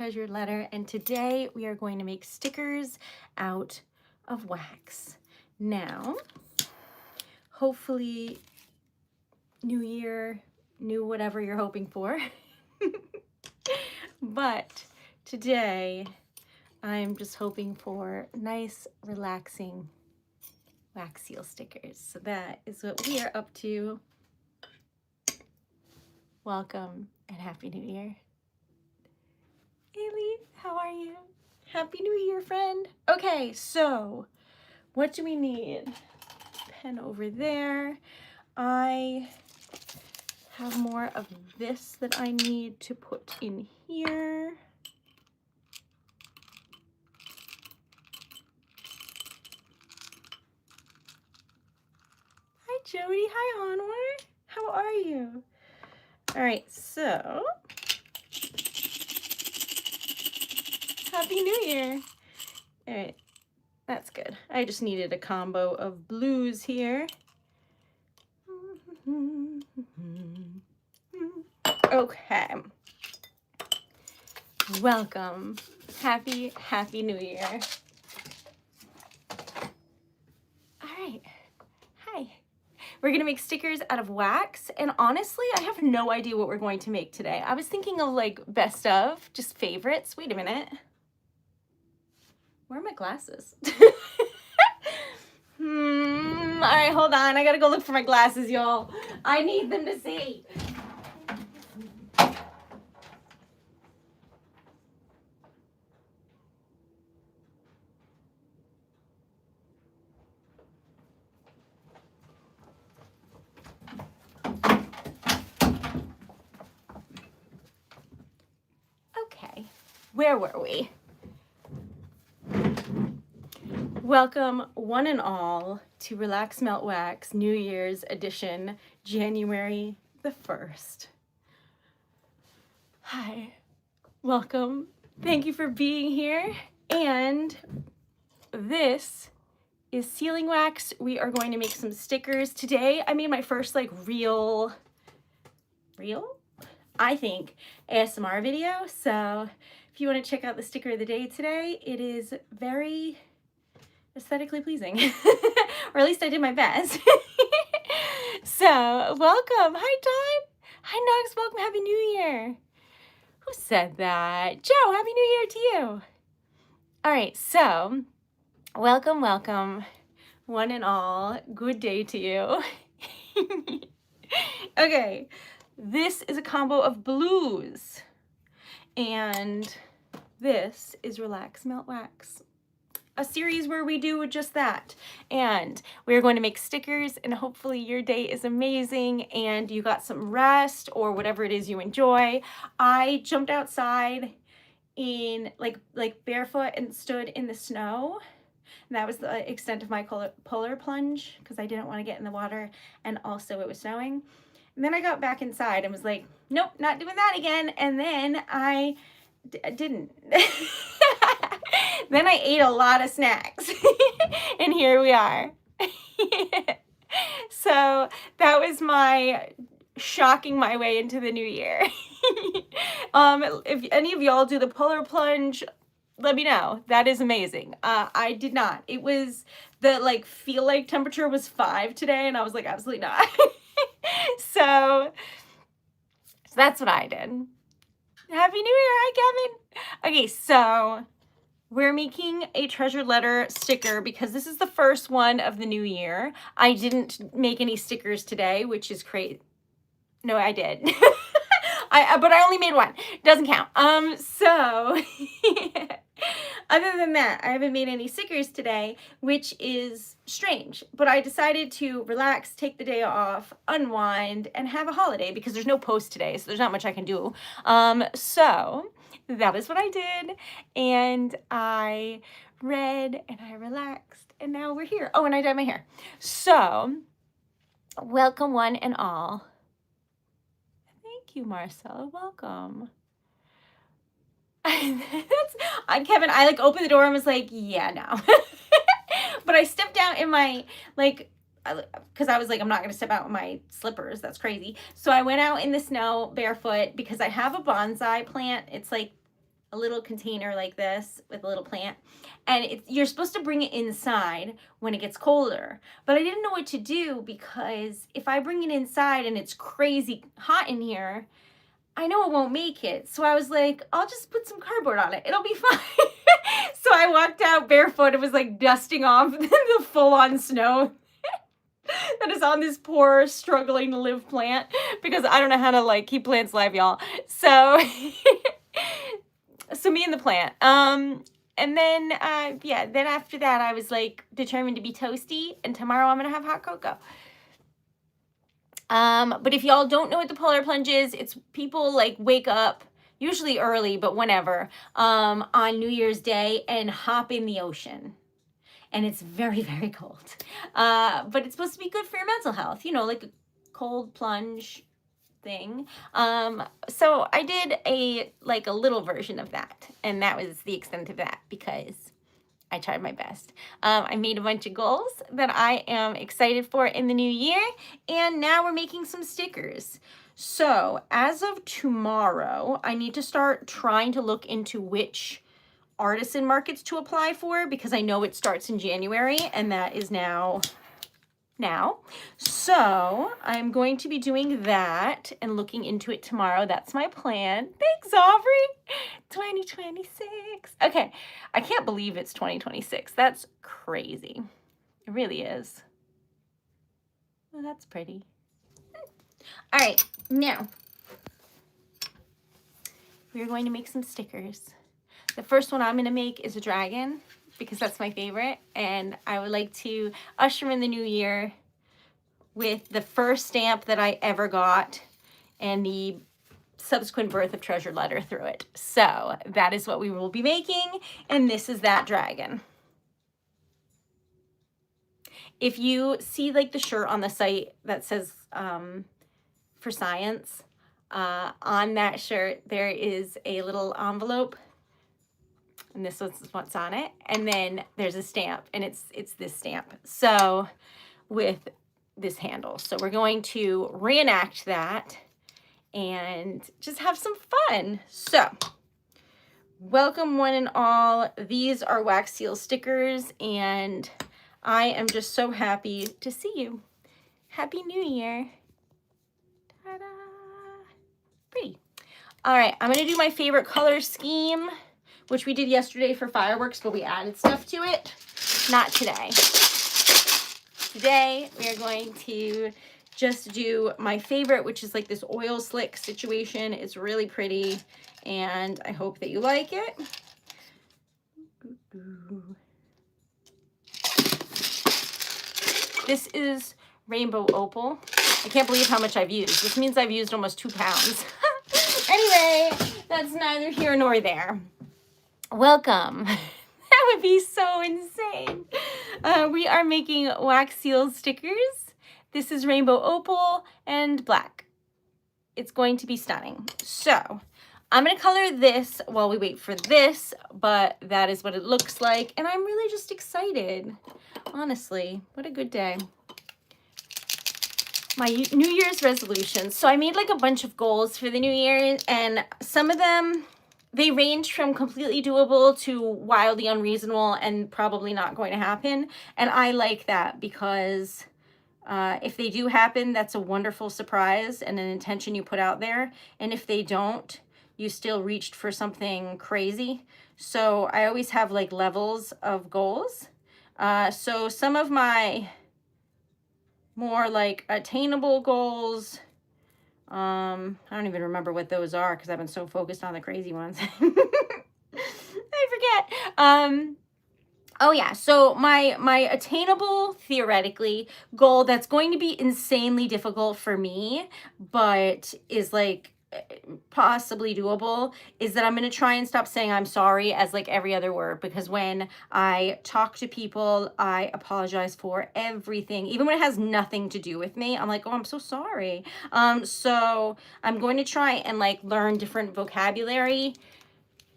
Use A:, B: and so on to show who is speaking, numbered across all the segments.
A: Treasured Letter, and today we are going to make stickers out of wax. Now, hopefully, new year, new whatever you're hoping for. But today, I'm just hoping for nice, relaxing wax seal stickers. So that is what we are up to. Welcome and Happy New Year. Haley, how are you? Happy New Year, friend. Okay, so what do we need? Pen over there. I have more of this that I need to put in here. Hi, Jody. Hi, Onward. How are you? All right, so Happy New Year. All right, that's good. I just needed a combo of blues here. Okay. Welcome. Happy New Year. All right. Hi. We're gonna make stickers out of wax, and honestly, I have no idea what we're going to make today. I was thinking of like best of, just favorites. Wait a minute. Where are my glasses? All right, hold on. I gotta go look for my glasses, y'all. I need them to see. Okay, where were we? Welcome, one and all, to Relax Melt Wax New Year's edition, January the 1st. Hi, welcome. Thank you for being here. And this is sealing wax. We are going to make some stickers. Today, I made my first like real, I think, ASMR video. So if you want to check out the sticker of the day today, it is very aesthetically pleasing, or at least I did my best. So welcome. Hi, Todd. Hi, Knox. Welcome. Happy New Year. Who said that? Joe, Happy New Year to you. All right, so welcome, one and all. Good day to you. Okay, this is a combo of blues, and this is Relax Melt Wax, a series where we do just that. And we're going to make stickers, and hopefully your day is amazing and you got some rest or whatever it is you enjoy. I jumped outside in like barefoot and stood in the snow. And that was the extent of my polar plunge, because I didn't want to get in the water, and also it was snowing. And then I got back inside and was like, nope, not doing that again. And then I didn't. Then I ate a lot of snacks. And here we are. So that was my shocking my way into the new year. If any of y'all do the polar plunge, let me know. That is amazing. I did not. It was the feel like temperature was 5 today, and I was like, absolutely not. So that's what I did. Happy New Year. Hi, Kevin. Okay, so we're making a Treasured Letter sticker because this is the first one of the new year. I didn't make any stickers today, which is crazy. No, I did. But I only made one. Doesn't count. So other than that, I haven't made any stickers today, which is strange. But I decided to relax, take the day off, unwind, and have a holiday because there's no post today, so there's not much I can do. So that is what I did, and I read, and I relaxed, and now we're here. Oh, and I dyed my hair. So welcome, one and all. Thank you, Marcella. Welcome. Kevin, I opened the door and was like, yeah, no. But I stepped out in my, because I was like, I'm not going to step out in my slippers. That's crazy. So I went out in the snow barefoot because I have a bonsai plant. It's a little container like this with a little plant, and you're supposed to bring it inside when it gets colder. But I didn't know what to do, because if I bring it inside and it's crazy hot in here, I know it won't make it. So I was like, I'll just put some cardboard on it. It'll be fine. So I walked out barefoot. It was like dusting off the full-on snow that is on this poor, struggling to live plant, because I don't know how to like keep plants alive, y'all. So, so me and the plant. And then, yeah, then after that, I was like determined to be toasty, and tomorrow I'm gonna have hot cocoa. But if y'all don't know what the polar plunge is, it's people like wake up, usually early, but whenever, on New Year's Day and hop in the ocean. And it's very, very cold. But it's supposed to be good for your mental health, you know, like a cold plunge thing. So I did a little version of that, and that was the extent of that, because I tried my best. I made a bunch of goals that I am excited for in the new year, and now we're making some stickers. So as of tomorrow, I need to start trying to look into which artisan markets to apply for, because I know it starts in January, and that is now. So I'm going to be doing that and looking into it tomorrow. That's my plan. Thanks, Aubrey. 2026. Okay, I can't believe it's 2026. That's crazy. It really is. Well, that's pretty. All right, now we're going to make some stickers. The first one I'm going to make is a dragon, because that's my favorite, and I would like to usher in the new year with the first stamp that I ever got and the subsequent birth of Treasured Letter through it. So that is what we will be making, and this is that dragon. If you see like the shirt on the site that says for science, on that shirt there is a little envelope, and this is what's on it, and then there's a stamp, and it's this stamp, so with this handle. So we're going to reenact that and just have some fun. So welcome one and all. These are wax seal stickers, and I am just so happy to see you. Happy New Year. Ta-da. Pretty. All right, I'm gonna do my favorite color scheme, which we did yesterday for fireworks, but we added stuff to it. Not today. Today, we are going to just do my favorite, which is like this oil slick situation. It's really pretty, and I hope that you like it. This is Rainbow Opal. I can't believe how much I've used. This means I've used almost 2 pounds. Anyway, that's neither here nor there. Welcome. That would be so insane. We are making wax seal stickers. This is Rainbow Opal and black. It's going to be stunning. So I'm going to color this while we wait for this, but that is what it looks like. And I'm really just excited. Honestly, what a good day. My New Year's resolutions. So I made like a bunch of goals for the new year, and some of them, they range from completely doable to wildly unreasonable and probably not going to happen. And I like that, because if they do happen, that's a wonderful surprise and an intention you put out there. And if they don't, you still reached for something crazy. So I always have like levels of goals. So some of my more like attainable goals, I don't even remember what those are because I've been so focused on the crazy ones. I forget. Oh yeah, so my attainable, theoretically, goal that's going to be insanely difficult for me, but is like possibly doable, is that I'm going to try and stop saying I'm sorry as like every other word, because when I talk to people, I apologize for everything, even when it has nothing to do with me. I'm like, oh, I'm so sorry. So I'm going to try and like learn different vocabulary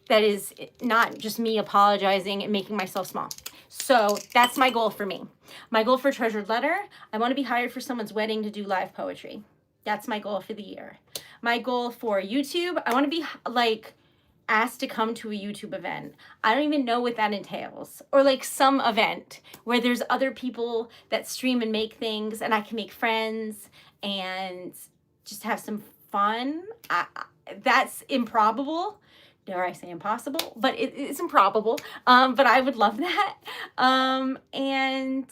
A: that is not just me apologizing and making myself small. So that's my goal for me. My goal for Treasured Letter, I want to be hired for someone's wedding to do live poetry. That's my goal for the year. My goal for YouTube, I want to be like asked to come to a YouTube event. I don't even know what that entails. Or like some event where there's other people that stream and make things and I can make friends and just have some fun. That's improbable. Dare I say impossible? But it's improbable. But I would love that. And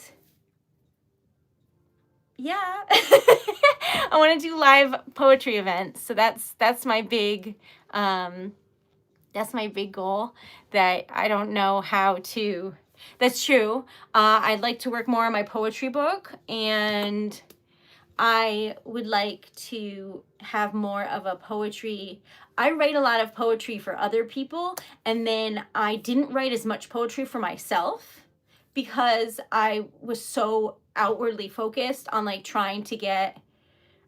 A: yeah. I want to do live poetry events. So that's my big goal that I don't know how to. That's true. I'd like to work more on my poetry book, and I would like to have more of a poetry. I write a lot of poetry for other people, and then I didn't write as much poetry for myself because I was so outwardly focused on like trying to get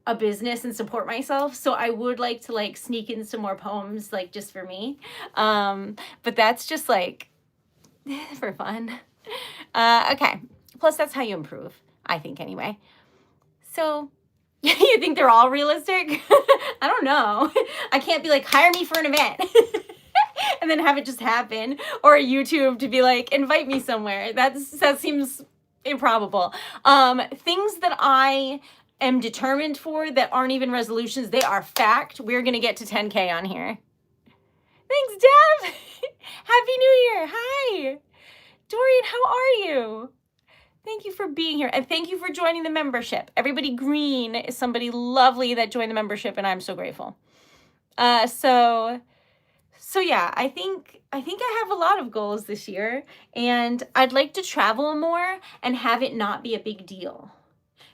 A: a business and support myself. So I would like to like sneak in some more poems like just for me. But that's just like for fun. Okay. Plus that's how you improve, I think anyway. So you think they're all realistic? I don't know. I can't be like, hire me for an event and then have it just happen, or YouTube to be like, invite me somewhere. That seems improbable. Things that I am determined for that aren't even resolutions, they are fact. We're gonna get to 10K on here. Thanks, Deb. Happy New Year. Hi. Dorian, how are you? Thank you for being here, and thank you for joining the membership. Everybody green is somebody lovely that joined the membership, and I'm so grateful. So yeah, I think I have a lot of goals this year, and I'd like to travel more and have it not be a big deal.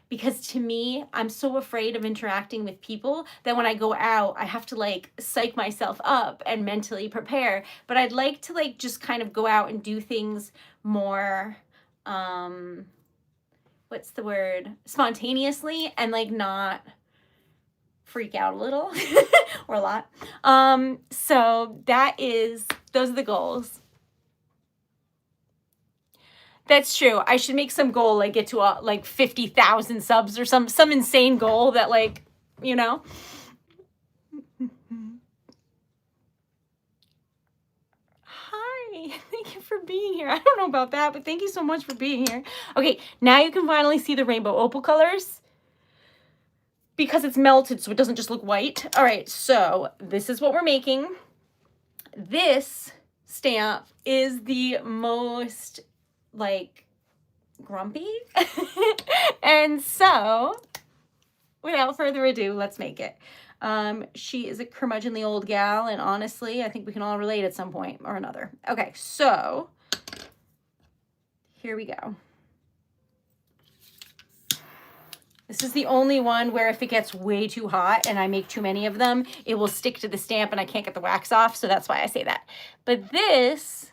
A: Because to me, I'm so afraid of interacting with people that when I go out, I have to like psych myself up and mentally prepare. But I'd like to like just kind of go out and do things more, what's the word? Spontaneously, and like not freak out a little or a lot. So those are the goals. That's true. I should make some goal, like get to like 50,000 subs or some insane goal that like, you know. Hi, thank you for being here. I don't know about that, but thank you so much for being here. Okay, now you can finally see the rainbow opal colors because it's melted so it doesn't just look white. All right, so this is what we're making. This stamp is the most like grumpy. And so without further ado, let's make it. She is a curmudgeonly old gal, and honestly, I think we can all relate at some point or another. Okay, so here we go. This is the only one where if it gets way too hot and I make too many of them, it will stick to the stamp and I can't get the wax off, so that's why I say that. But this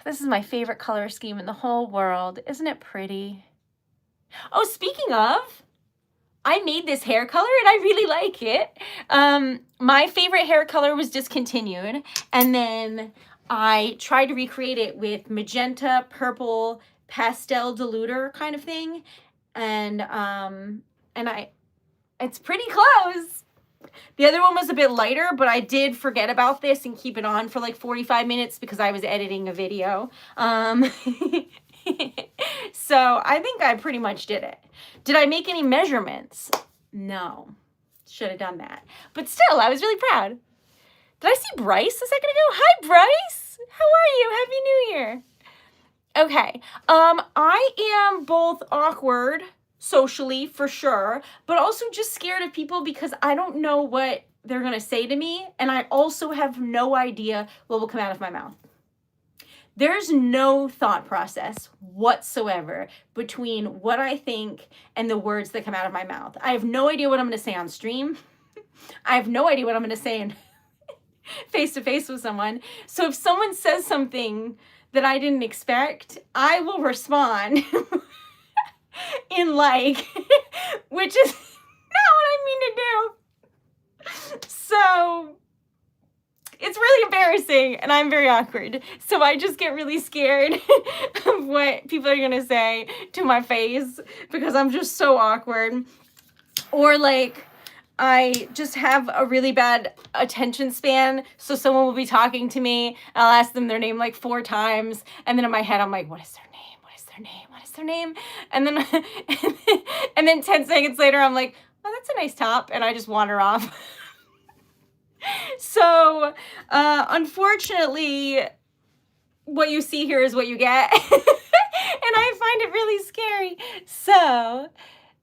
A: is my favorite color scheme in the whole world. Isn't it pretty? Oh, speaking of, I made this hair color and I really like it. My favorite hair color was discontinued, and then I tried to recreate it with magenta, purple, pastel diluter kind of thing, and it's pretty close. The other one was a bit lighter, but I did forget about this and keep it on for like 45 minutes because I was editing a video. So I think I pretty much did it. Did I make any measurements? No. Should have done that. But still, I was really proud. Did I see Bryce a second ago? Hi, Bryce. How are you? Happy New Year. Okay. I am both awkward socially for sure, but also just scared of people because I don't know what they're going to say to me, and I also have no idea what will come out of my mouth. There's no thought process whatsoever between what I think and the words that come out of my mouth. I have no idea what I'm going to say on stream. I have no idea what I'm going to say in face to face with someone. So if someone says something that I didn't expect, I will respond in like, which is not what I mean to do. So it's really embarrassing and I'm very awkward. So I just get really scared of what people are going to say to my face because I'm just so awkward. Or like, I just have a really bad attention span. So someone will be talking to me. I'll ask them their name like 4 times. And then in my head, I'm like, what is their name? What is their name? What is their name? And then, and then 10 seconds later, I'm like, oh, that's a nice top. And I just wander off. So, unfortunately, what you see here is what you get. And I find it really scary. So,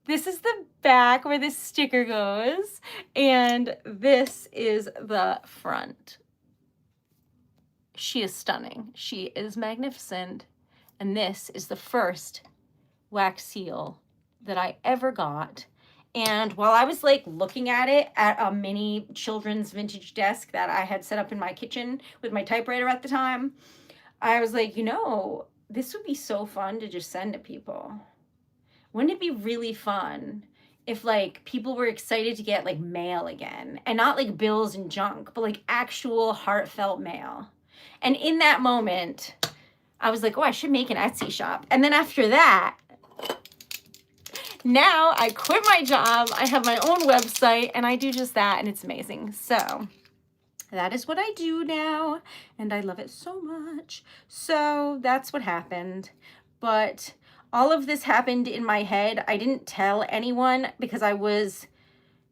A: this is the back where this sticker goes, and this is the front. She is stunning. She is magnificent. And this is the first wax seal that I ever got. And while I was like looking at it at a mini children's vintage desk that I had set up in my kitchen with my typewriter at the time, I was like, you know, this would be so fun to just send to people. Wouldn't it be really fun if like people were excited to get like mail again, and not like bills and junk, but like actual heartfelt mail? And in that moment, I was like, oh, I should make an Etsy shop. And then after that, now I quit my job, I have my own website, and I do just that, and it's amazing. So that is what I do now, and I love it so much. So that's what happened. But all of this happened in my head. I didn't tell anyone because I was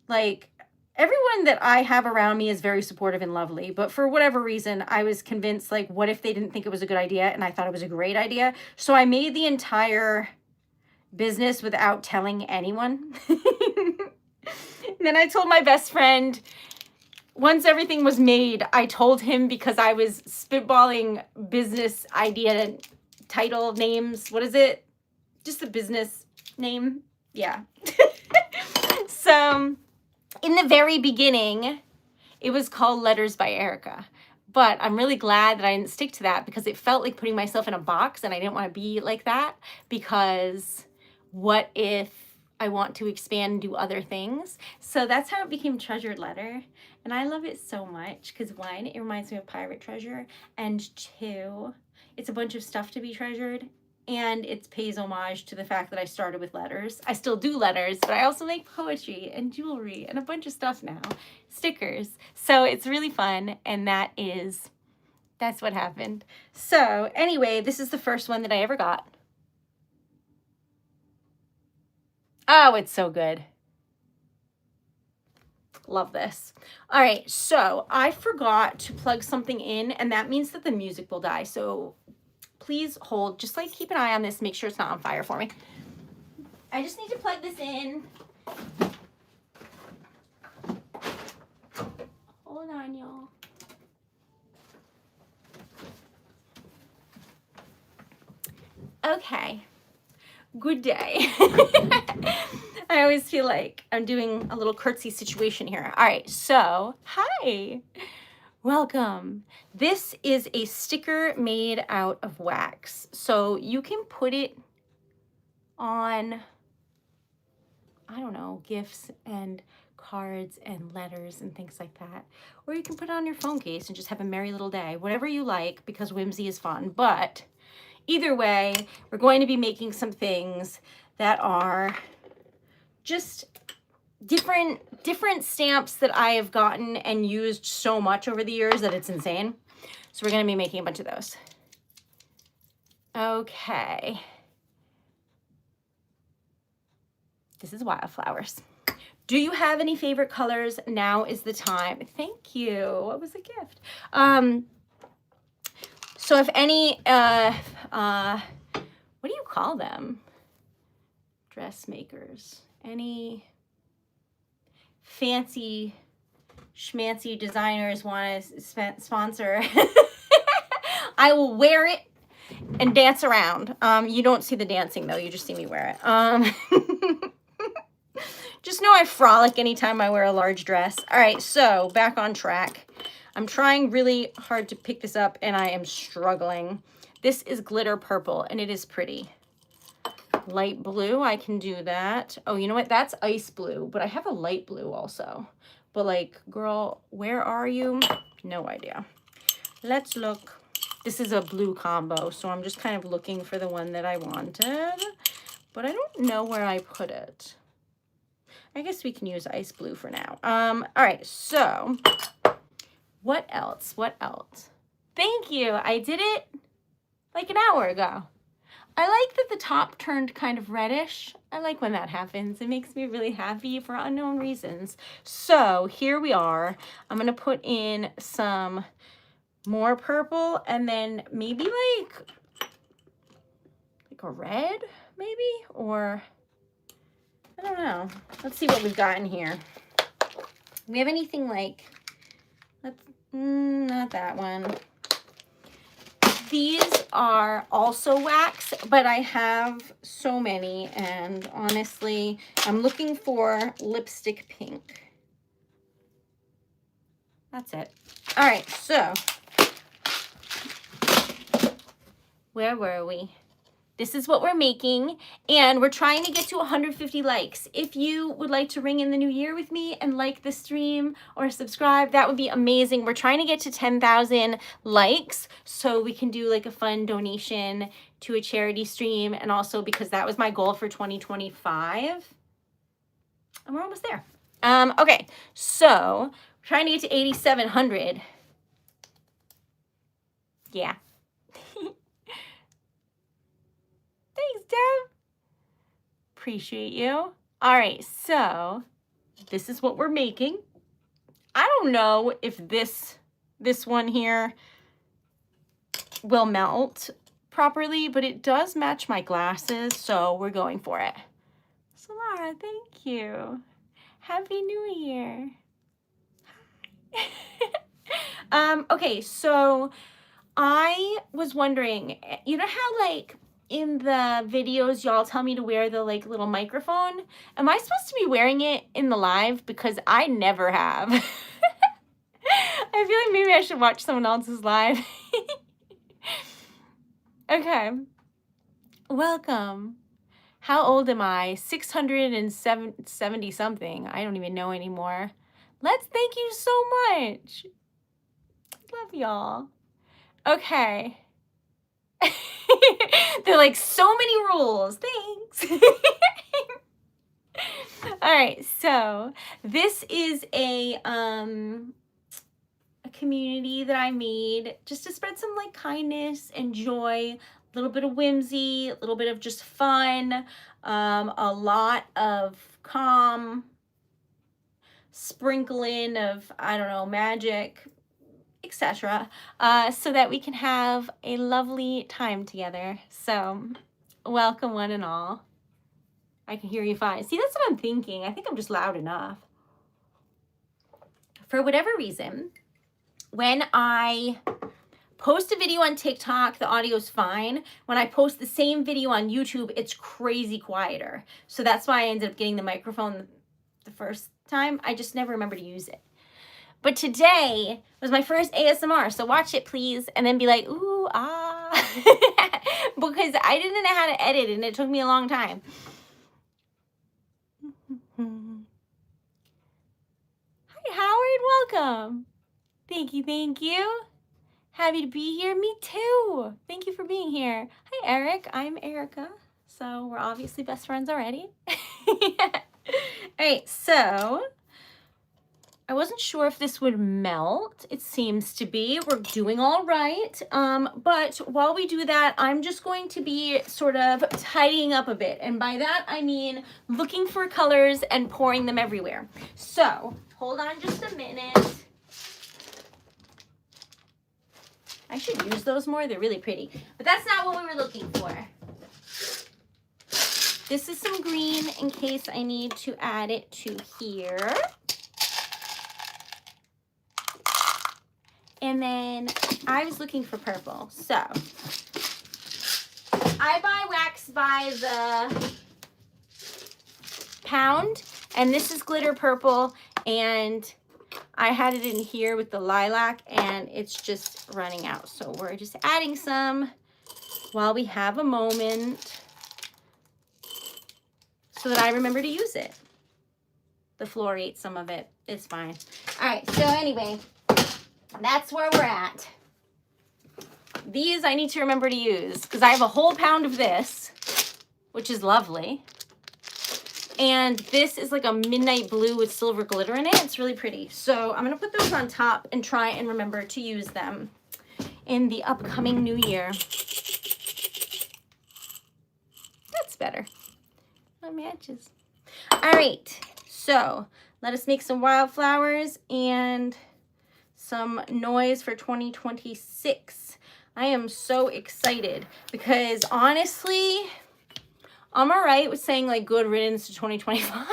A: like, everyone that I have around me is very supportive and lovely, but for whatever reason, I was convinced, like, what if they didn't think it was a good idea? And I thought it was a great idea. So I made the entire business without telling anyone. And then I told my best friend, once everything was made, I told him because I was spitballing business idea, title, names. What is it? Just a business name. Yeah. So in the very beginning, it was called Letters by Erica. But I'm really glad that I didn't stick to that, because it felt like putting myself in a box, and I didn't want to be like that, because what if I want to expand and do other things? So that's how it became Treasured Letter. And I love it so much because 1, it reminds me of Pirate Treasure, and 2, it's a bunch of stuff to be treasured, and it pays homage to the fact that I started with letters. I still do letters, but I also make poetry and jewelry and a bunch of stuff now, stickers. So it's really fun, and that's what happened. So anyway, this is the first one that I ever got. Oh, it's so good. Love this. All right, so I forgot to plug something in, and that means that the music will die. So please hold, just like keep an eye on this, make sure it's not on fire for me. I just need to plug this in. Hold on, y'all. Okay. Good day. I always feel like I'm doing a little curtsy situation here. All right, so hi, welcome. This is a sticker made out of wax. So you can put it on, I don't know, gifts and cards and letters and things like that. Or you can put it on your phone case and just have a merry little day, whatever you like, because whimsy is fun. But either way, we're going to be making some things that are just different stamps that I have gotten and used so much over the years that it's insane. So we're going to be making a bunch of those. Okay. This is wildflowers. Do you have any favorite colors? Now is the time. Thank you. What was a gift? So if any, what do you call them? Dressmakers. Any fancy schmancy designers want to sponsor? I will wear it and dance around. You don't see the dancing though, you just see me wear it. Just know I frolic anytime I wear a large dress. All right, so back on track. I'm trying really hard to pick this up and I am struggling. This is glitter purple and it is pretty. Light blue, I can do that. Oh, you know what? That's ice blue, but I have a light blue also. But like, girl, where are you? No idea. Let's look. This is a blue combo, so I'm just kind of looking for the one that I wanted, but I don't know where I put it. I guess we can use ice blue for now. All right, so what else? What else? Thank you. I did it like an hour ago. I like that the top turned kind of reddish. I like when that happens. It makes me really happy for unknown reasons. So here we are. I'm gonna put in some more purple and then maybe like a red, maybe? Or, I don't know. Let's see what we've got in here. Do we have anything like, not that one. These are also wax, but I have so many, and honestly, I'm looking for lipstick pink. That's it. All right, so where were we? This is what we're making, and we're trying to get to 150 likes. If you would like to ring in the new year with me and like the stream or subscribe, that would be amazing. We're trying to get to 10,000 likes so we can do like a fun donation to a charity stream, and also because that was my goal for 2025. And we're almost there. Okay, so we're trying to get to 8,700. Yeah. Thanks, Deb. Appreciate you. All right, so this is what we're making. I don't know if this one here will melt properly, but it does match my glasses, so we're going for it. Solara, thank you. Happy New Year. Hi. Okay, so I was wondering, you know how like in the videos y'all tell me to wear the like little microphone? Am I supposed to be wearing it in the live? Because I never have. I feel like maybe I should watch someone else's live. Okay. Welcome. How old am I? 670 something. I don't even know anymore. Thank you so much. Love y'all. Okay. They're like, so many rules. Thanks. All right, so this is a community that I made just to spread some like kindness and joy, a little bit of whimsy, a little bit of just fun, a lot of calm, sprinkling of, I don't know, magic, etc., so that we can have a lovely time together. So welcome one and all. I can hear you fine. See, that's what I'm thinking. I think I'm just loud enough. For whatever reason, when I post a video on TikTok, the audio's fine. When I post the same video on YouTube, it's crazy quieter. So that's why I ended up getting the microphone the first time. I just never remember to use it. But today was my first ASMR, so watch it, please, and then be like, ooh, ah, because I didn't know how to edit, and it took me a long time. Hi, Howard, welcome. Thank you, thank you. Happy to be here. Me too. Thank you for being here. Hi, Eric. I'm Erica, so we're obviously best friends already. All right, so I wasn't sure if this would melt. It seems to be. We're doing all right. But while we do that, I'm just going to be sort of tidying up a bit. And by that, I mean looking for colors and pouring them everywhere. So hold on just a minute. I should use those more. They're really pretty. But that's not what we were looking for. This is some green in case I need to add it to here. And then I was looking for purple. So I buy wax by the pound, and this is glitter purple, and I had it in here with the lilac, and it's just running out. So we're just adding some while we have a moment so that I remember to use it. The floor ate some of it. It's fine. All right, so anyway, that's where we're at. These I need to remember to use because I have a whole pound of this, which is lovely. And this is like a midnight blue with silver glitter in it. It's really pretty. So I'm going to put those on top and try and remember to use them in the upcoming new year. That's better. That matches. All right. So let us make some wildflowers and some noise for 2026. I am so excited because honestly, I'm all right with saying like good riddance to 2025.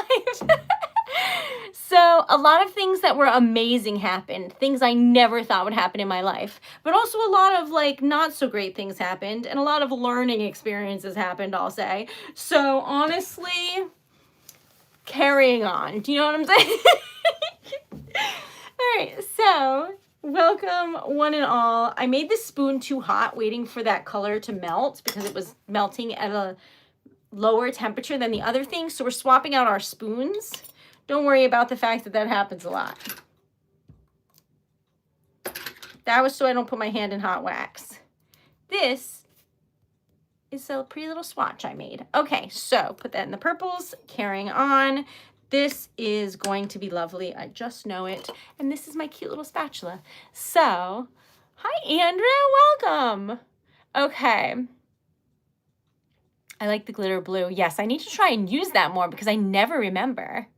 A: So a lot of things that were amazing happened, things I never thought would happen in my life, but also a lot of like not so great things happened and a lot of learning experiences happened, I'll say. So honestly, carrying on. Do you know what I'm saying? All right, so welcome one and all. I made this spoon too hot waiting for that color to melt because it was melting at a lower temperature than the other thing. So we're swapping out our spoons. Don't worry about the fact that that happens a lot. That was so I don't put my hand in hot wax. This is a pretty little swatch I made. Okay, so put that in the purples, carrying on. This is going to be lovely. I just know it. And this is my cute little spatula. So, hi, Andrea, welcome. Okay. I like the glitter blue. Yes, I need to try and use that more because I never remember.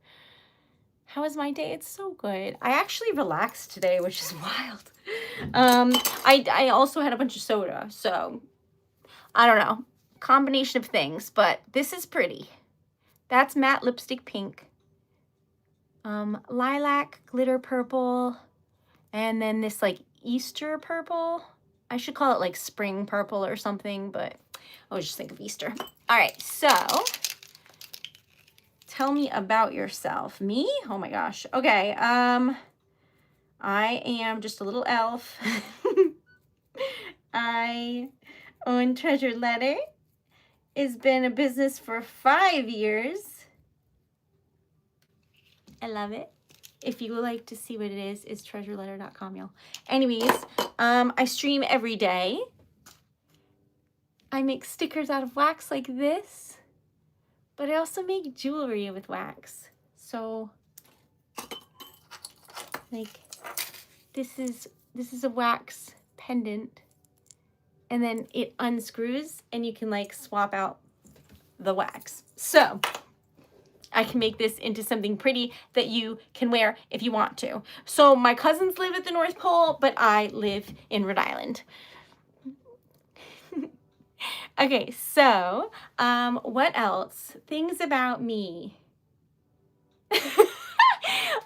A: How was my day? It's so good. I actually relaxed today, which is wild. I also had a bunch of soda, so I don't know. Combination of things, but this is pretty. That's matte lipstick pink. Lilac, glitter purple, and then this like Easter purple. I should call it like spring purple or something, but I always just think of Easter. All right, so tell me about yourself. Me? Oh my gosh. Okay, I am just a little elf. I own TreasuredLetter. It's been a business for 5 years. I love it. If you would like to see what it is, it's treasuredletter.com, y'all. Anyways, I stream every day. I make stickers out of wax like this, but I also make jewelry with wax. So, like, this is a wax pendant, and then it unscrews, and you can like swap out the wax. So I can make this into something pretty that you can wear if you want to. So my cousins live at the North Pole, but I live in Rhode Island. Okay, so what else? Things about me. Soon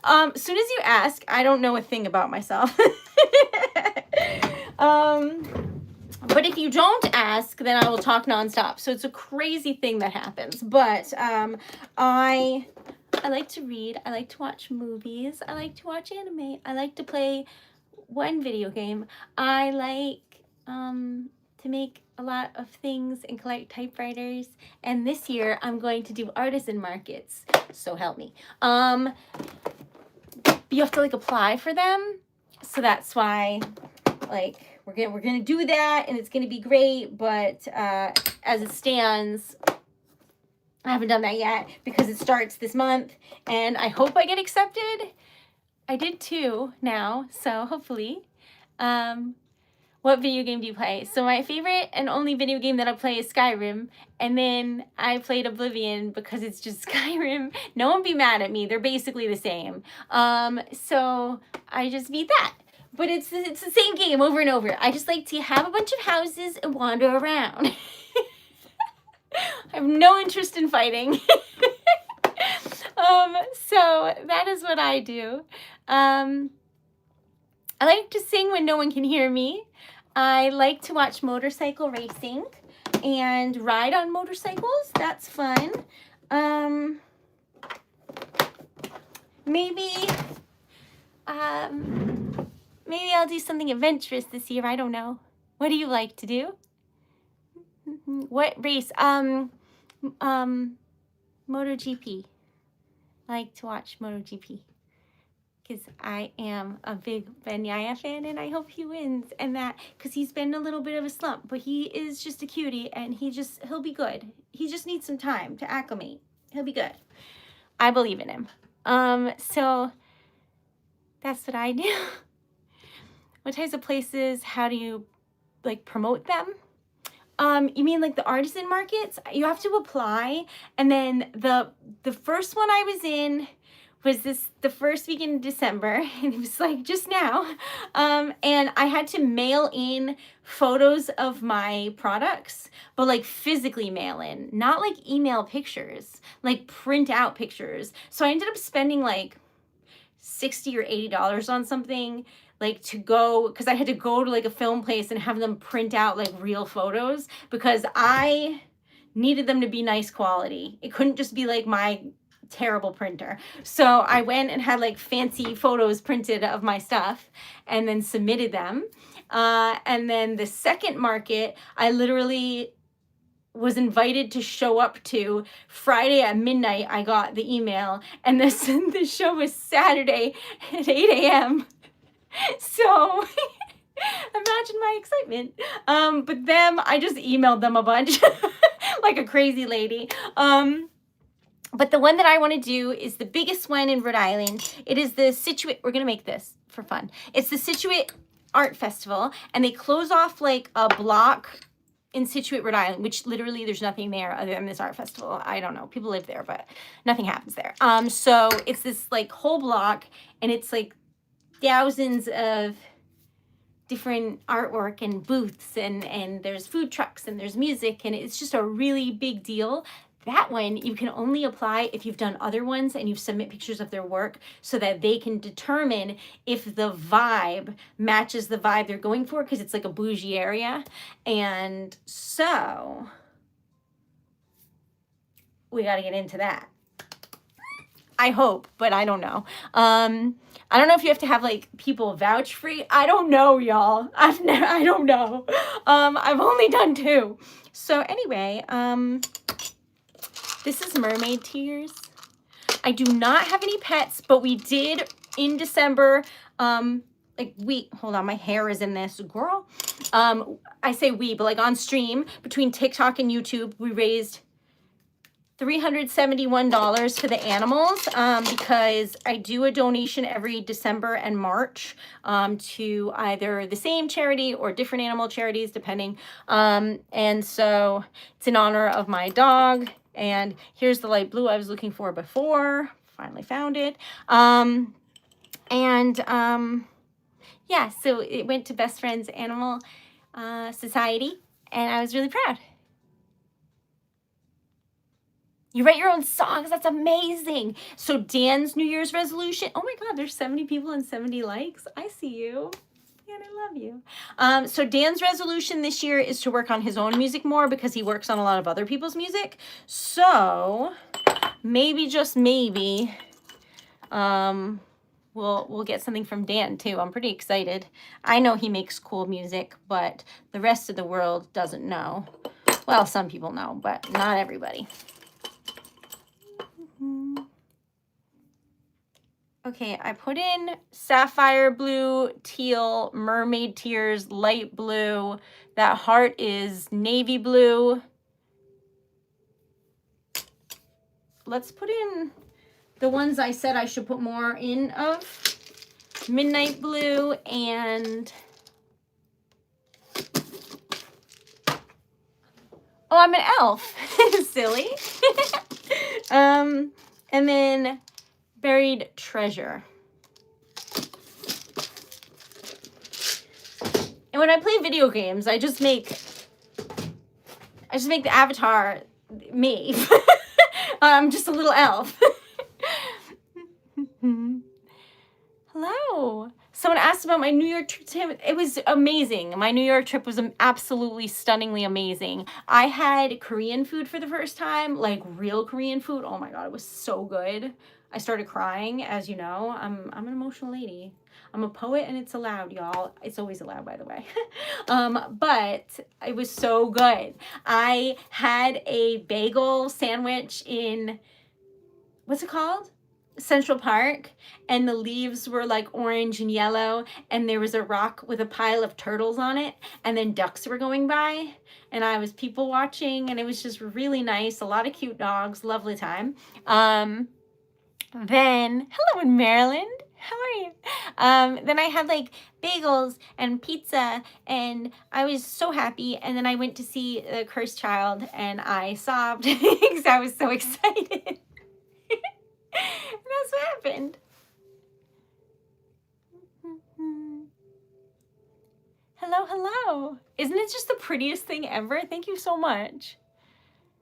A: as you ask, I don't know a thing about myself. But if you don't ask, then I will talk nonstop. So it's a crazy thing that happens. But I like to read. I like to watch movies. I like to watch anime. I like to play one video game. I like to make a lot of things and collect typewriters. And this year I'm going to do artisan markets. So help me. You have to like apply for them. So that's why like we're gonna do that, and it's gonna be great, but as it stands, I haven't done that yet because it starts this month, and I hope I get accepted. I did 2 now, so hopefully. What video game do you play? So my favorite and only video game that I play is Skyrim, and then I played Oblivion because it's just Skyrim. No one be mad at me. They're basically the same. So I just beat that. But it's the same game over and over. I just like to have a bunch of houses and wander around. I have no interest in fighting. So that is what I do. I like to sing when no one can hear me. I like to watch motorcycle racing and ride on motorcycles. That's fun. Maybe I'll do something adventurous this year. I don't know. What do you like to do? What race? MotoGP. I like to watch MotoGP because I am a big Ben Yaya fan, and I hope he wins. And that because he's been a little bit of a slump, but he is just a cutie, and he'll be good. He just needs some time to acclimate, He'll be good. I believe in him. So that's what I do. What types of places, how do you like promote them? You mean like the artisan markets? You have to apply, and then the first one I was in was the first week in December, and it was like just now. And I had to mail in photos of my products, but like physically mail in, not like email pictures, like print out pictures. So I ended up spending like $60 or $80 on something, like to go, because I had to go to like a film place and have them print out like real photos, because I needed them to be nice quality. It couldn't just be like my terrible printer. So I went and had like fancy photos printed of my stuff and then submitted them. And then the second market, I literally was invited to show up to Friday at midnight. I got the email, and the show was Saturday at 8 a.m. So imagine my excitement. But them, I just emailed them a bunch like a crazy lady. But the one that I want to do is the biggest one in Rhode Island. It is the Situate, we're going to make this for fun. It's the Situate Art Festival, and they close off like a block in Situate, Rhode Island, which literally there's nothing there other than this art festival. I don't know. People live there, but nothing happens there. So it's this like whole block, and it's like thousands of different artwork and booths, and there's food trucks and there's music, and it's just a really big deal. That one, you can only apply if you've done other ones and you submit pictures of their work, so that they can determine if the vibe matches the vibe they're going for, because it's like a bougie area. And so we got to get into that. I hope, but I don't know. I don't know if you have to have like people vouch for you. I don't know, y'all. I don't know. I've only done 2. So anyway, this is Mermaid Tears. I do not have any pets, but we did in December, hold on, my hair is in this, girl. I say we, but like on stream between TikTok and YouTube, we raised $371 for the animals, because I do a donation every December and March to either the same charity or different animal charities, depending. And so it's in honor of my dog. And here's the light blue I was looking for before. Finally found it. Yeah, so it went to Best Friends Animal Society, and I was really proud. You write your own songs. That's amazing. So Dan's New Year's resolution. Oh my God, there's 70 people and 70 likes. I see you. And I love you. So Dan's resolution this year is to work on his own music more, because he works on a lot of other people's music. So maybe, just maybe, we'll get something from Dan too. I'm pretty excited. I know he makes cool music, but the rest of the world doesn't know. Well, some people know, but not everybody. Okay, I put in sapphire blue, teal, mermaid tears, light blue. That heart is navy blue. Let's put in the ones I said I should put more in of. Midnight blue and... Oh, I'm an elf. Silly. And then... Buried treasure. And when I play video games, I just make the avatar me. I'm just a little elf. Hello. Someone asked about my New York trip. It was amazing. My New York trip was absolutely stunningly amazing. I had Korean food for the first time, like real Korean food. Oh my God, it was so good. I started crying, as you know. I'm an emotional lady. I'm a poet, and it's allowed, y'all. It's always allowed, by the way. But it was so good. I had a bagel sandwich in, what's it called? Central Park, and the leaves were like orange and yellow, and there was a rock with a pile of turtles on it, and then ducks were going by, and I was people watching, and it was just really nice. A lot of cute dogs, lovely time. Then, hello in Maryland. How are you? Then I had like bagels and pizza, and I was so happy. And then I went to see The Cursed Child, and I sobbed because I was so excited. That's what happened. Hello, hello. Isn't it just the prettiest thing ever? Thank you so much.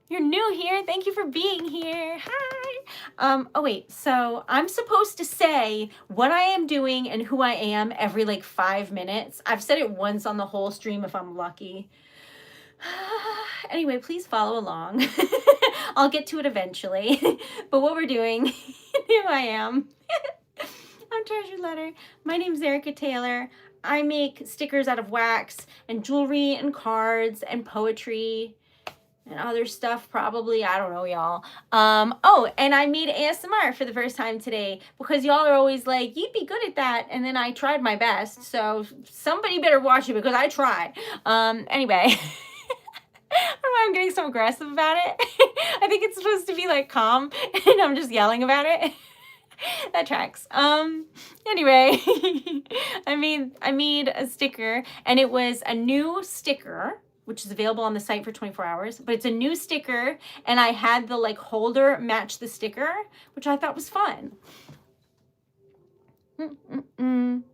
A: You're new here. Thank you for being here. Hi. Oh wait, so I'm supposed to say what I am doing and who I am every like 5 minutes. I've said it once on the whole stream if I'm lucky. Anyway, please follow along. I'll get to it eventually. But what we're doing, who I am. I'm Treasured Letter. My name's Erica Taylor. I make stickers out of wax and jewelry and cards and poetry and other stuff probably. I don't know, y'all. Oh, and I made ASMR for the first time today because y'all are always like, you'd be good at that. And then I tried my best. So somebody better watch it because I tried. Anyway. I don't know why I'm getting so aggressive about it. I think it's supposed to be like calm and I'm just yelling about it. That tracks. Anyway, I made a sticker, and it was a new sticker, which is available on the site for 24 hours, but it's a new sticker, and I had the like holder match the sticker, which I thought was fun. I'm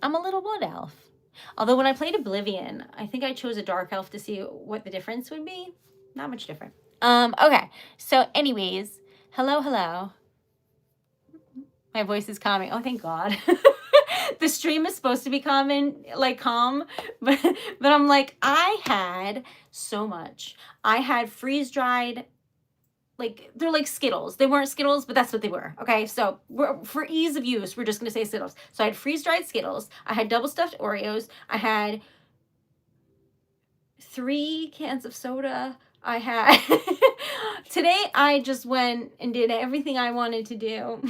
A: a little wood elf. Although when I played Oblivion, I think I chose a dark elf to see what the difference would be. Not much different. Okay. So anyways, hello. My voice is calming. Oh, thank God. The stream is supposed to be calm, but I'm like, I had so much. I had freeze-dried, like, they're like Skittles. They weren't Skittles, but that's what they were, okay? So for ease of use, we're just going to say Skittles. So I had freeze-dried Skittles. I had double-stuffed Oreos. I had 3 cans of soda. I had... Today, I just went and did everything I wanted to do.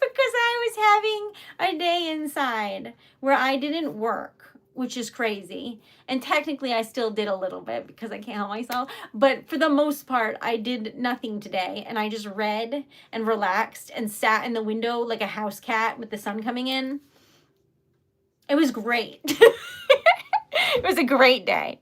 A: Because I was having a day inside where I didn't work, which is crazy. And technically, I still did a little bit because I can't help myself. But for the most part, I did nothing today. And I just read and relaxed and sat in the window like a house cat with the sun coming in. It was great. It was a great day.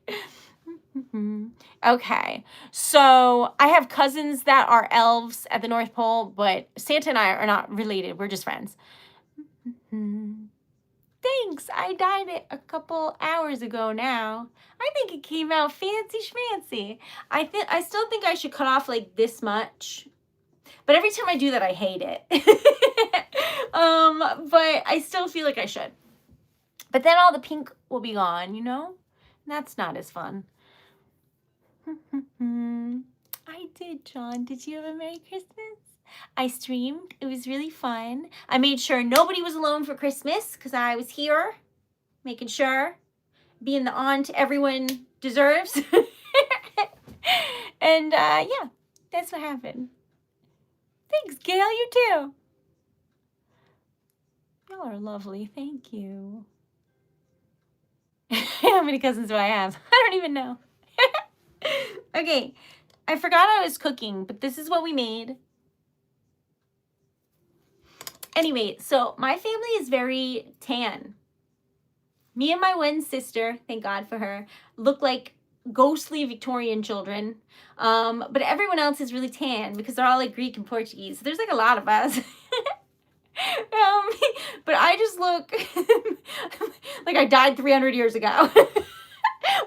A: Okay, so I have cousins that are elves at the North Pole, but Santa and I are not related. We're just friends. Thanks. I dyed it a couple hours ago now. I think it came out fancy schmancy. I still think I should cut off like this much, but every time I do that, I hate it. But I still feel like I should. But then all the pink will be gone, you know? That's not as fun. I did, John. Did you have a Merry Christmas? I streamed. It was really fun. I made sure nobody was alone for Christmas because I was here making sure, being the aunt everyone deserves. And yeah, that's what happened. Thanks, Gail. You too. Y'all are lovely. Thank you. How many cousins do I have? I don't even know. Okay, I forgot I was cooking, but this is what we made. Anyway, so my family is very tan. Me and my one sister, thank God for her, look like ghostly Victorian children. But everyone else is really tan because they're all like Greek and Portuguese. So there's like a lot of us. But I just look like I died 300 years ago.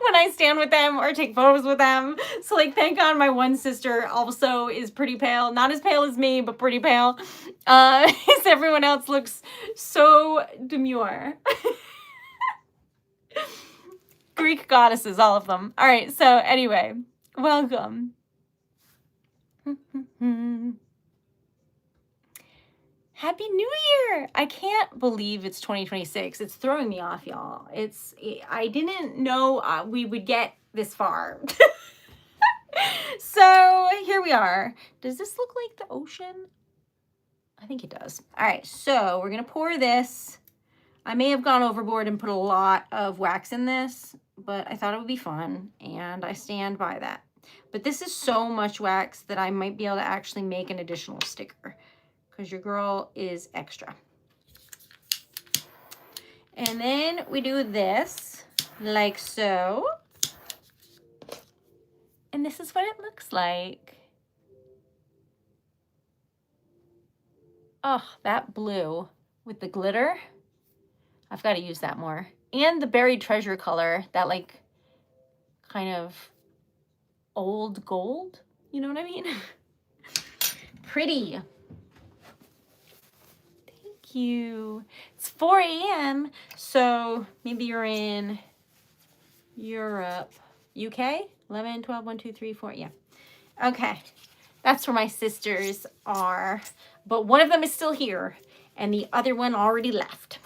A: When I stand with them or take photos with them. So like, thank God my one sister also is pretty pale. Not as pale as me, but pretty pale. As everyone else looks so demure. Greek goddesses, all of them. All right, so anyway, welcome. Happy New Year! I can't believe it's 2026. It's throwing me off, y'all. I didn't know we would get this far. So here we are. Does this look like the ocean? I think it does. All right, so we're gonna pour this. I may have gone overboard and put a lot of wax in this, but I thought it would be fun, and I stand by that. But this is so much wax that I might be able to actually make an additional sticker, because your girl is extra. And then we do this, like so. And this is what it looks like. Oh, that blue with the glitter. I've got to use that more. And the buried treasure color, that like kind of old gold. You know what I mean? Pretty. Thank you. It's 4 a.m. So maybe you're in Europe. UK? 11, 12, 1, 2, 3, 4. Yeah. Okay. That's where my sisters are. But one of them is still here. And the other one already left.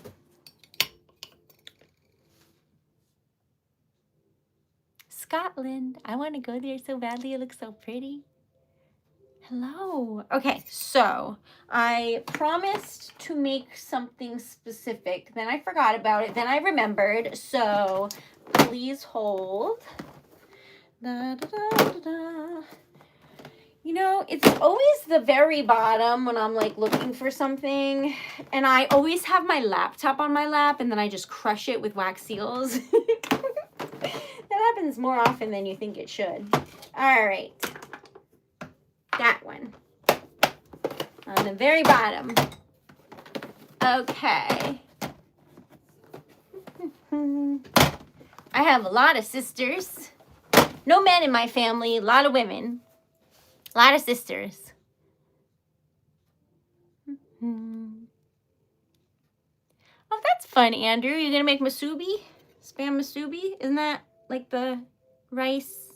A: Scotland. I want to go there so badly. It looks so pretty. Hello. Okay, so I promised to make something specific. Then I forgot about it. Then I remembered. So please hold. Da, da, da, da, da. You know, it's always the very bottom when I'm like looking for something. And I always have my laptop on my lap and then I just crush it with wax seals. That happens more often than you think it should. All right. That one. On the very bottom. Okay. I have a lot of sisters. No men in my family, a lot of women. A lot of sisters. Oh, that's fun, Andrew. You're going to make masubi? Spam masubi? Isn't that like the rice,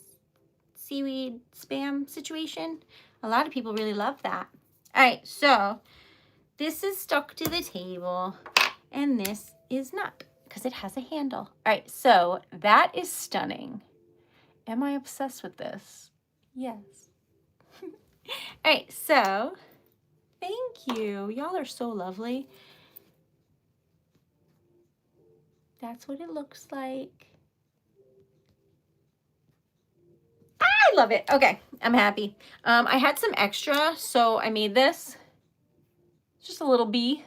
A: seaweed, spam situation? A lot of people really love that. All right, so this is stuck to the table and this is not because it has a handle. All right, so that is stunning. Am I obsessed with this? Yes. All right, so thank you. Y'all are so lovely. That's what it looks like. I love it. Okay, I'm happy. I had some extra, so I made this. Just a little bee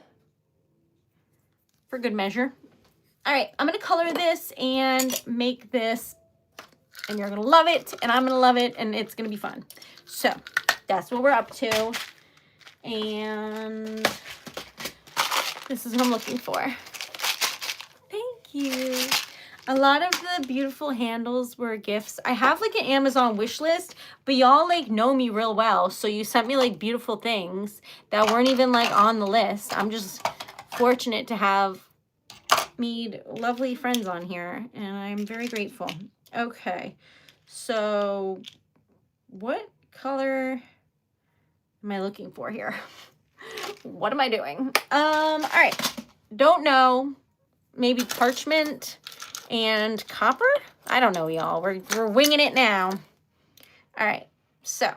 A: for good measure. All right, I'm gonna color this and make this, and you're gonna love it, and I'm gonna love it, and it's gonna be fun. So that's what we're up to, and this is what I'm looking for. Thank you. A lot of the beautiful handles were gifts. I have like an Amazon wish list, but y'all like know me real well. So you sent me like beautiful things that weren't even like on the list. I'm just fortunate to have made lovely friends on here and I'm very grateful. Okay, so what color am I looking for here? What am I doing? All right, don't know. Maybe parchment and copper? I don't know, y'all. We're winging it now. All right, so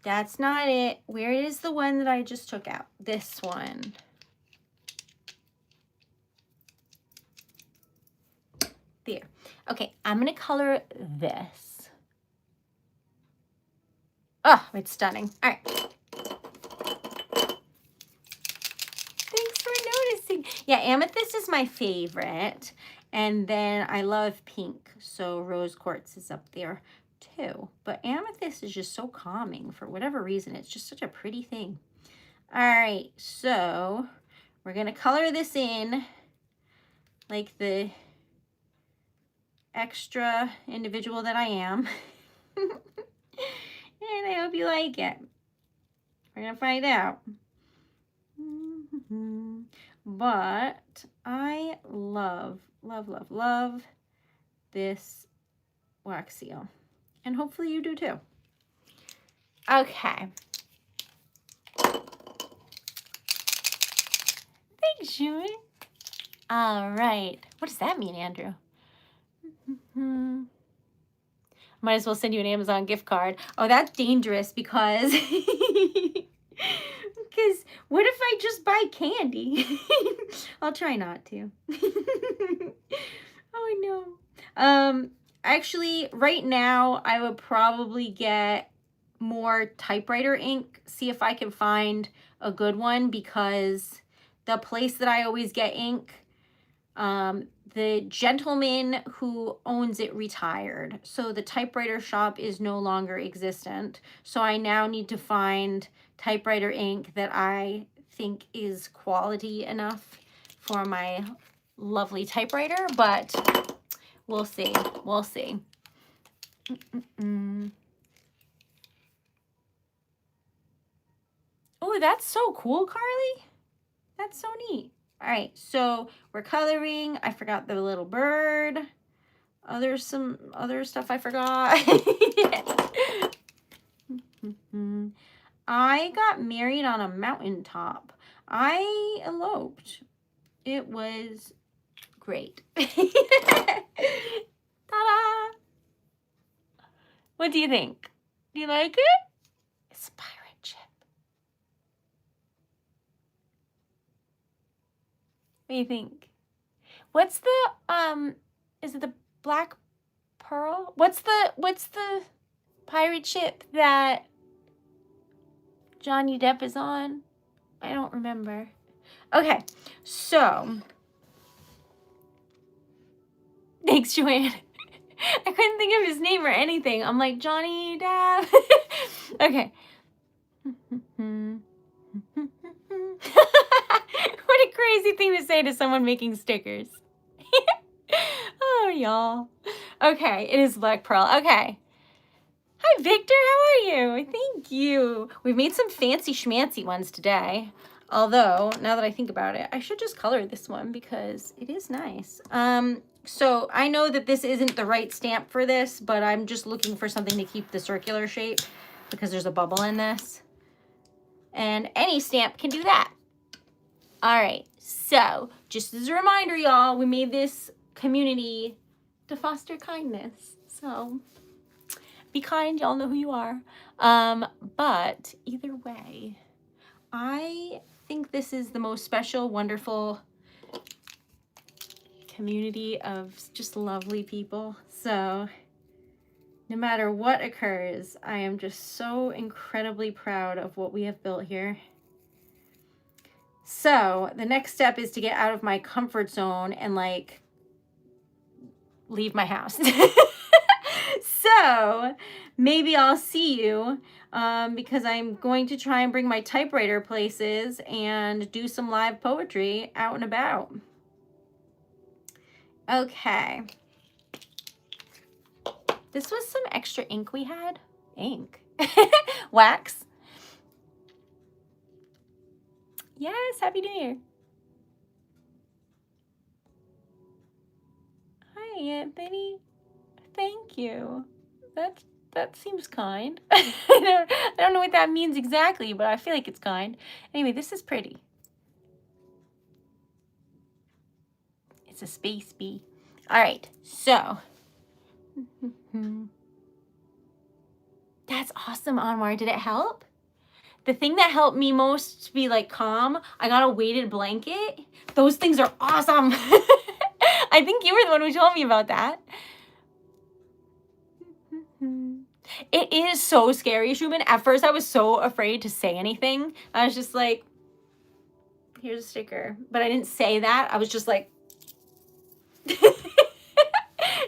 A: that's not it. Where is the one that I just took out? This one. There. Okay, I'm gonna color this. Oh, it's stunning. All right. Thanks for noticing. Yeah, amethyst is my favorite. And then I love pink. So rose quartz is up there too. But amethyst is just so calming for whatever reason. It's just such a pretty thing. All right, so we're gonna color this in like the extra individual that I am. And I hope you like it. We're gonna find out. But I love, love, love, love this wax seal. And hopefully you do too. Okay. Thanks, Julie. All right. What does that mean, Andrew? Might as well send you an Amazon gift card. Oh, that's dangerous because because what if I just buy candy? I'll try not to. Oh no. Actually, right now I would probably get more typewriter ink. See if I can find a good one, because the place that I always get ink, the gentleman who owns it retired, so the typewriter shop is no longer existent. So I now need to find typewriter ink that I think is quality enough for my lovely typewriter, but we'll see. We'll see. Oh, that's so cool, Carly. That's so neat. All right, so we're coloring. I forgot the little bird. There's some other stuff I forgot. I got married on a mountaintop. I eloped. It was great. Ta-da! What do you think? Do you like it? It's a pirate ship. What do you think? What's the is it the Black Pearl? What's the pirate ship that Johnny Depp is on? I don't remember. Okay, so thanks, Joanne. I couldn't think of his name or anything. I'm like, Johnny Depp. Okay. What a crazy thing to say to someone making stickers. Oh, y'all. Okay, it is Black Pearl. Okay. Hi, Victor. How are you? Thank you. We've made some fancy schmancy ones today. Although, now that I think about it, I should just color this one because it is nice. So I know that this isn't the right stamp for this, but I'm just looking for something to keep the circular shape because there's a bubble in this. And any stamp can do that. All right, so just as a reminder, y'all, we made this community to foster kindness. So be kind, y'all know who you are. But either way, I think this is the most special, wonderful community of just lovely people. So no matter what occurs, I am just so incredibly proud of what we have built here. So the next step is to get out of my comfort zone and like leave my house. So maybe I'll see you because I'm going to try and bring my typewriter places and do some live poetry out and about. Okay. This was some extra ink we had. Ink. Wax. Yes, Happy New Year. Hi, Anthony. Thank you. That seems kind. I don't know what that means exactly, but I feel like it's kind. Anyway, this is pretty. It's a space bee. All right, so. That's awesome, Anwar. Did it help? The thing that helped me most to be like calm, I got a weighted blanket. Those things are awesome. I think you were the one who told me about that. It is so scary, Shuman. At first, I was so afraid to say anything. I was just like, here's a sticker. But I didn't say that. I was just like,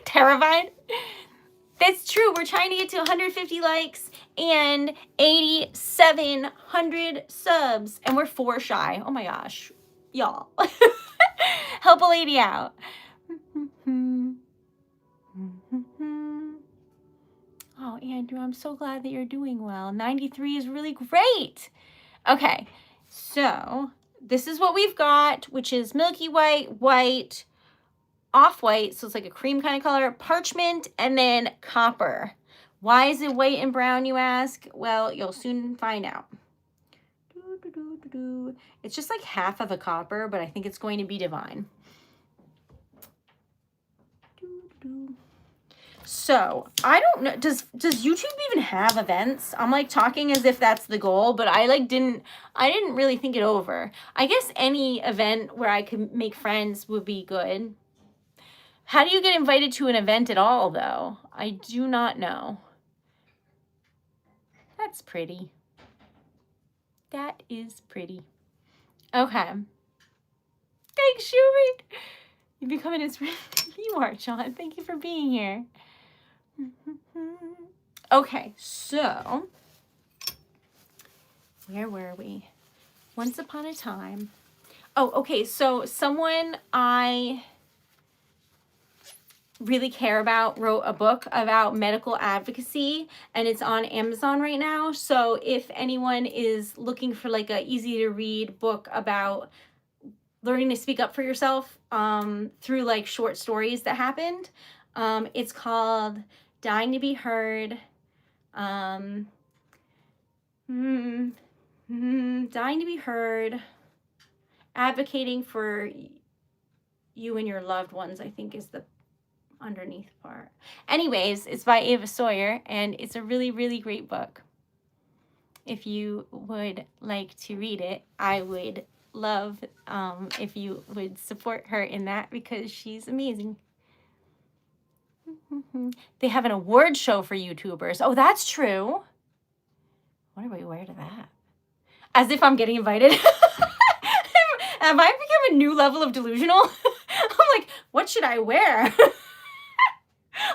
A: terrified. That's true. We're trying to get to 150 likes and 8,700 subs. And we're 4 shy. Oh my gosh. Y'all. Help a lady out. Oh, Andrew, I'm so glad that you're doing well. 93 is really great. Okay, so this is what we've got, which is milky white, white, off-white, so it's like a cream kind of color, parchment, and then copper. Why is it white and brown, you ask? Well, you'll soon find out. It's just like half of a copper, but I think it's going to be divine. So, I don't know, does YouTube even have events? I'm like talking as if that's the goal, but I didn't really think it over. I guess any event where I could make friends would be good. How do you get invited to an event at all, though? I do not know. That's pretty. That is pretty. Okay. Thanks, Schubert. You become an inspiration. You are, John. Thank you for being here. Okay, so where were we? Once upon a time. Oh, okay, so someone I really care about wrote a book about medical advocacy, and it's on Amazon right now. So if anyone is looking for like a easy to read book about learning to speak up for yourself through like short stories that happened, it's called Dying to Be Heard. Dying to Be Heard, Advocating for You and Your Loved Ones, I think is the underneath part. Anyways, it's by Ava Sawyer, and it's a really, really great book. If you would like to read it, I would love if you would support her in that, because she's amazing. They have an award show for YouTubers. Oh, that's true. What do we wear to that? As if I'm getting invited. Have I become a new level of delusional? I'm like, what should I wear?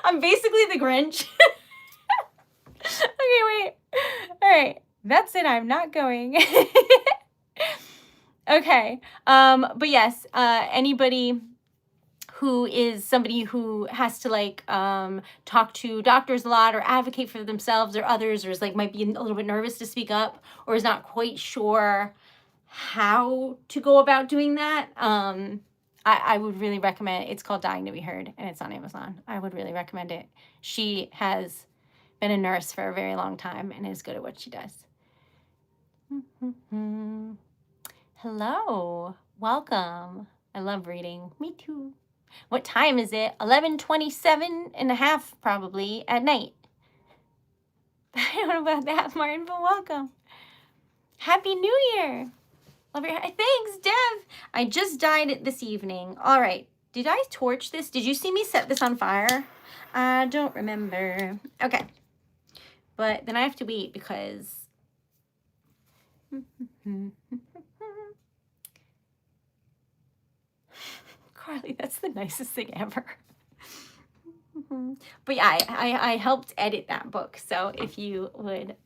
A: I'm basically the Grinch. Okay, wait. All right. That's it. I'm not going. Okay. But yes, anybody who is somebody who has to like talk to doctors a lot or advocate for themselves or others, or is like might be a little bit nervous to speak up or is not quite sure how to go about doing that, I would really recommend it. It's called Dying to Be Heard, and it's on Amazon. I would really recommend it. She has been a nurse for a very long time and is good at what she does. Hello. Welcome. I love reading. Me too. What time is it? 11:27 and a half probably at night. I don't know about that, Martin, but welcome. Happy New Year. Love your thanks, Dev. I just dyed it this evening. All right. Did I torch this? Did you see me set this on fire? I don't remember. Okay. But then I have to wait because... Carly, that's the nicest thing ever. But yeah, I helped edit that book. So if you would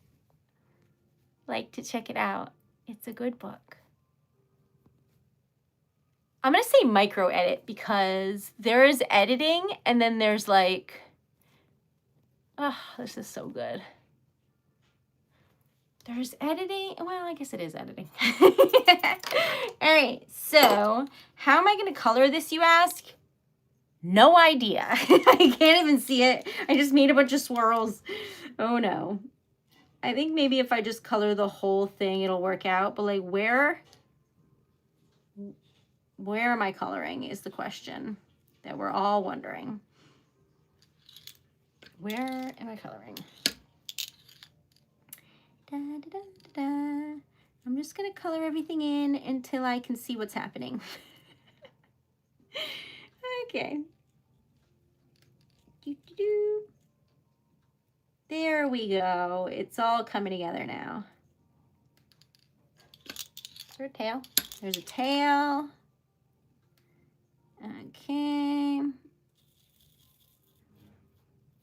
A: like to check it out, it's a good book. I'm going to say micro edit because there is editing and then there's like, oh, this is so good. There's editing. Well, I guess it is editing. All right. So how am I going to color this, you ask? No idea. I can't even see it. I just made a bunch of swirls. Oh no. I think maybe if I just color the whole thing, it'll work out. But like where am I coloring is the question that we're all wondering. Where am I coloring? Da, da, da, da, da. I'm just going to color everything in until I can see what's happening. Okay. Doo, doo, doo. There we go. It's all coming together now. Is there a tail? There's a tail. Okay.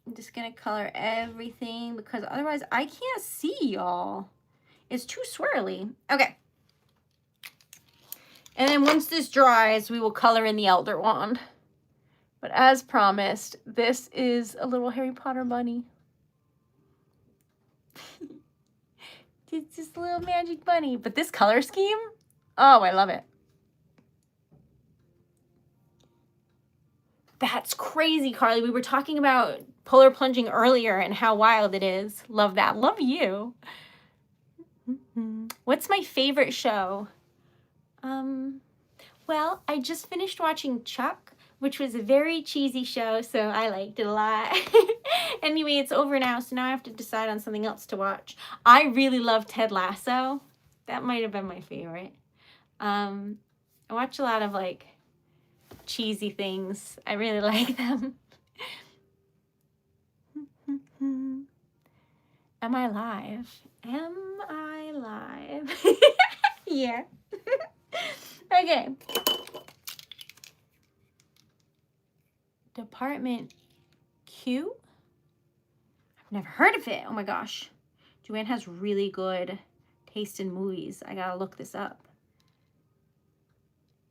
A: I'm just going to color everything because otherwise I can't see y'all. It's too swirly. Okay. And then once this dries, we will color in the Elder Wand. But as promised, this is a little Harry Potter bunny. It's just a little magic bunny. But this color scheme, oh, I love it. That's crazy, Carly. We were talking about polar plunging earlier and how wild it is. Love that. Love you. What's my favorite show? Well, I just finished watching Chuck, which was a very cheesy show, so I liked it a lot. Anyway, it's over now, so now I have to decide on something else to watch. I really love Ted Lasso. That might have been my favorite. I watch a lot of like cheesy things. I really like them. Am I live? Am I live? Yeah. Okay. Department Q? I've never heard of it. Oh my gosh. Joanne has really good taste in movies. I gotta look this up.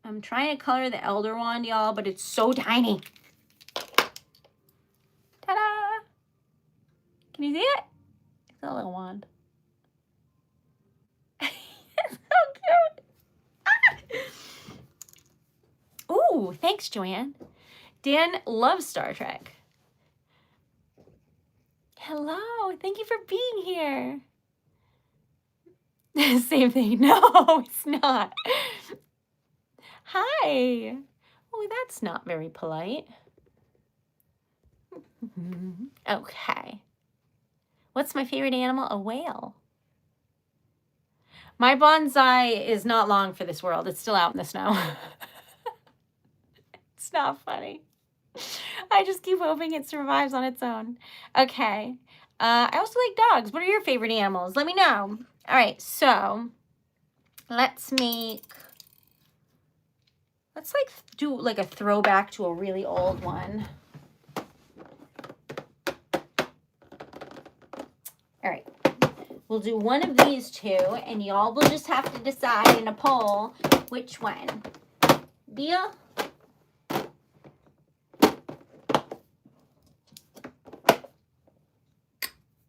A: I'm trying to color the Elder Wand, y'all, but it's so tiny. Ta-da! Can you see it? It's a little wand. It's so cute. Ooh, thanks, Joanne. Dan loves Star Trek. Hello, thank you for being here. Same thing. No, it's not. Hi. Oh, that's not very polite. Okay. What's my favorite animal? A whale. My bonsai is not long for this world. It's still out in the snow. It's not funny. I just keep hoping it survives on its own. Okay. I also like dogs. What are your favorite animals? Let me know. All right, so let's do like a throwback to a really old one. All right. We'll do one of these two, and y'all will just have to decide in a poll which one. Deal?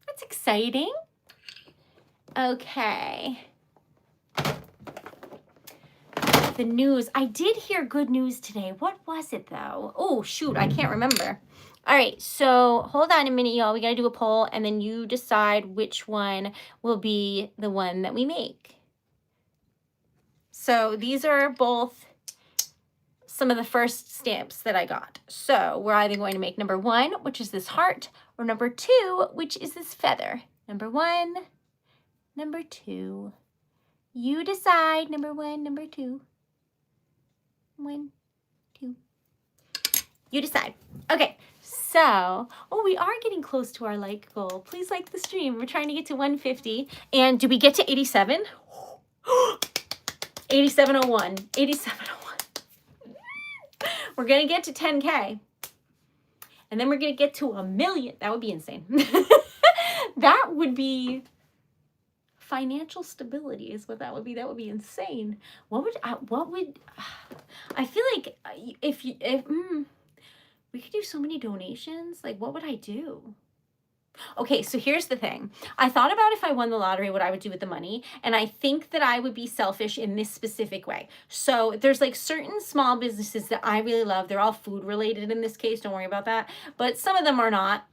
A: That's exciting. Okay. The news. I did hear good news today. What was it, though? Oh, shoot. I can't remember. All right, so hold on a minute, y'all. We got to do a poll, and then you decide which one will be the one that we make. So these are both some of the first stamps that I got. So we're either going to make number 1, which is this heart, or number 2, which is this feather. Number 1, number 2. You decide. Number 1, number 2. 1, 2. You decide. Okay. So, oh, we are getting close to our like goal. Please like the stream. We're trying to get to 150. And do we get to 87? 8701. 8701. We're going to get to 10K. And then we're going to get to 1 million. That would be insane. That would be financial stability is what that would be. That would be insane. I feel like if we could do so many donations. Like, what would I do? Okay, so here's the thing. I thought about if I won the lottery, what I would do with the money. And I think that I would be selfish in this specific way. So there's like certain small businesses that I really love. They're all food related in this case. Don't worry about that. But some of them are not.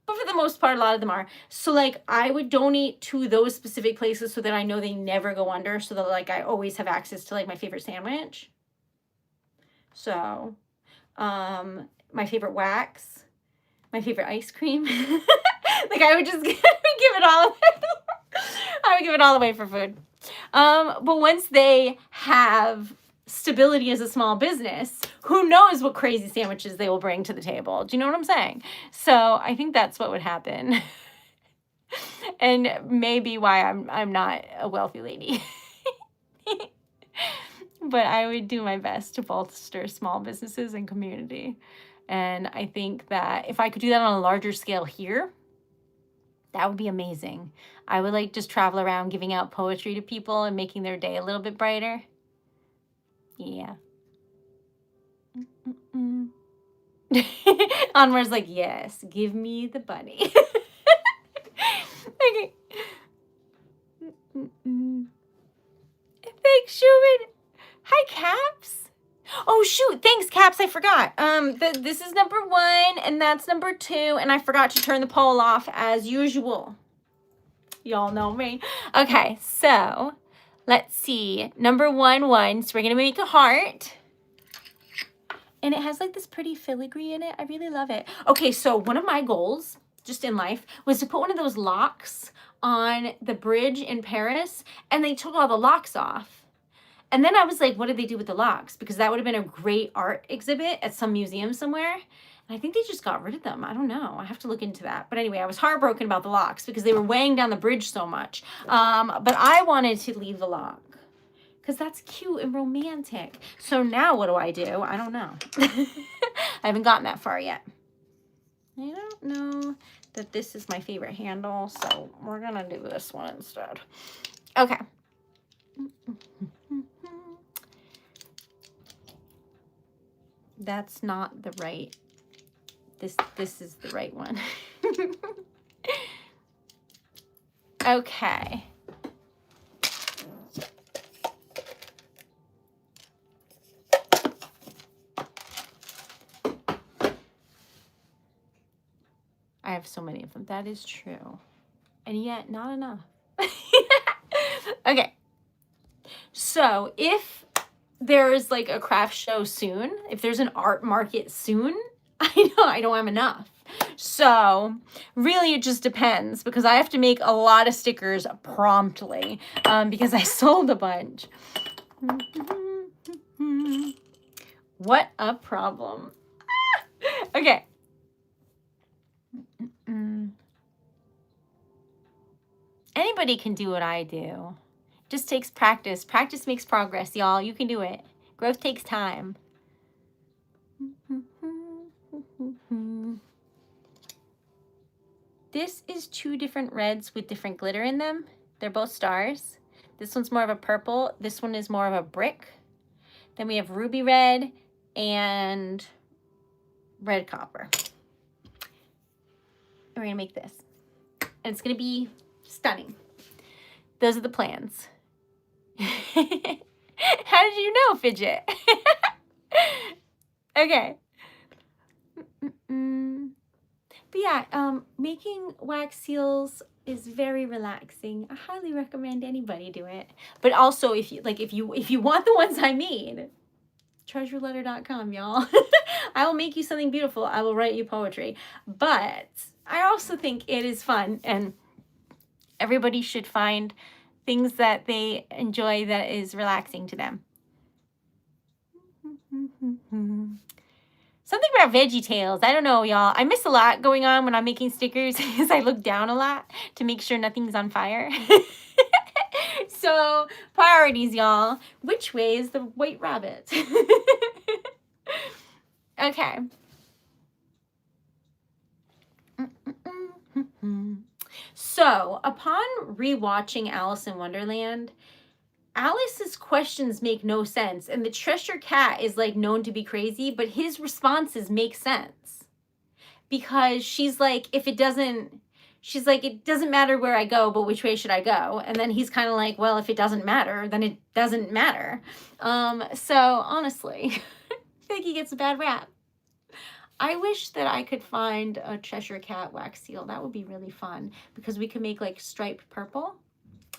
A: But for the most part, a lot of them are. So like I would donate to those specific places so that I know they never go under. So that like I always have access to like my favorite sandwich. So, my favorite wax, my favorite ice cream. Like I would just give it all away. I would give it all away for food. But once they have stability as a small business, who knows what crazy sandwiches they will bring to the table. Do you know what I'm saying? So I think that's what would happen. And maybe why I'm not a wealthy lady. But I would do my best to bolster small businesses and community. And I think that if I could do that on a larger scale here, that would be amazing. I would like just travel around giving out poetry to people and making their day a little bit brighter. Yeah. Anwar's like, yes, give me the bunny. Okay. Thanks, Schumann. Hi, Caps. Oh, shoot. Thanks, Caps. I forgot. This is number 1, and that's number 2, and I forgot to turn the poll off as usual. Y'all know me. Okay, so let's see. Number 1 won, so we're going to make a heart. And it has like this pretty filigree in it. I really love it. Okay, so one of my goals just in life was to put one of those locks on the bridge in Paris, and they took all the locks off. And then I was like, what did they do with the locks? Because that would have been a great art exhibit at some museum somewhere. And I think they just got rid of them. I don't know. I have to look into that. But anyway, I was heartbroken about the locks because they were weighing down the bridge so much. But I wanted to leave the lock because that's cute and romantic. So now what do? I don't know. I haven't gotten that far yet. I don't know that this is my favorite handle, so we're going to do this one instead. Okay. That's not the right. This is the right one. Okay. I have so many of them. That is true. And yet not enough. Okay. So if there's like a craft show soon, if there's an art market soon, I know I don't have enough. So really it just depends because I have to make a lot of stickers promptly because I sold a bunch. What a problem. Okay. Anybody can do what I do. Just takes practice. Practice makes progress, y'all. You can do it. Growth takes time. This is 2 different reds with different glitter in them. They're both stars. This one's more of a purple. This one is more of a brick. Then we have ruby red and red copper. And we're gonna make this. And it's gonna be stunning. Those are the plans. How did you know, Fidget? Okay. But yeah, making wax seals is very relaxing. I highly recommend anybody do it. But also, if you want the ones I made, TreasuredLetter.com, y'all. I will make you something beautiful. I will write you poetry. But I also think it is fun, and everybody should find things that they enjoy that is relaxing to them. Something about Veggie Tales. I don't know, y'all. I miss a lot going on when I'm making stickers because I look down a lot to make sure nothing's on fire. So, priorities, y'all. Which way is the white rabbit? Okay. So, upon rewatching Alice in Wonderland, Alice's questions make no sense, and the Cheshire Cat is like known to be crazy, but his responses make sense because she's like, it doesn't matter where I go, but which way should I go? And then he's kind of like, well, if it doesn't matter, then it doesn't matter. So honestly, I think he gets a bad rap. I wish that I could find a Cheshire Cat wax seal. That would be really fun because we could make like striped purple.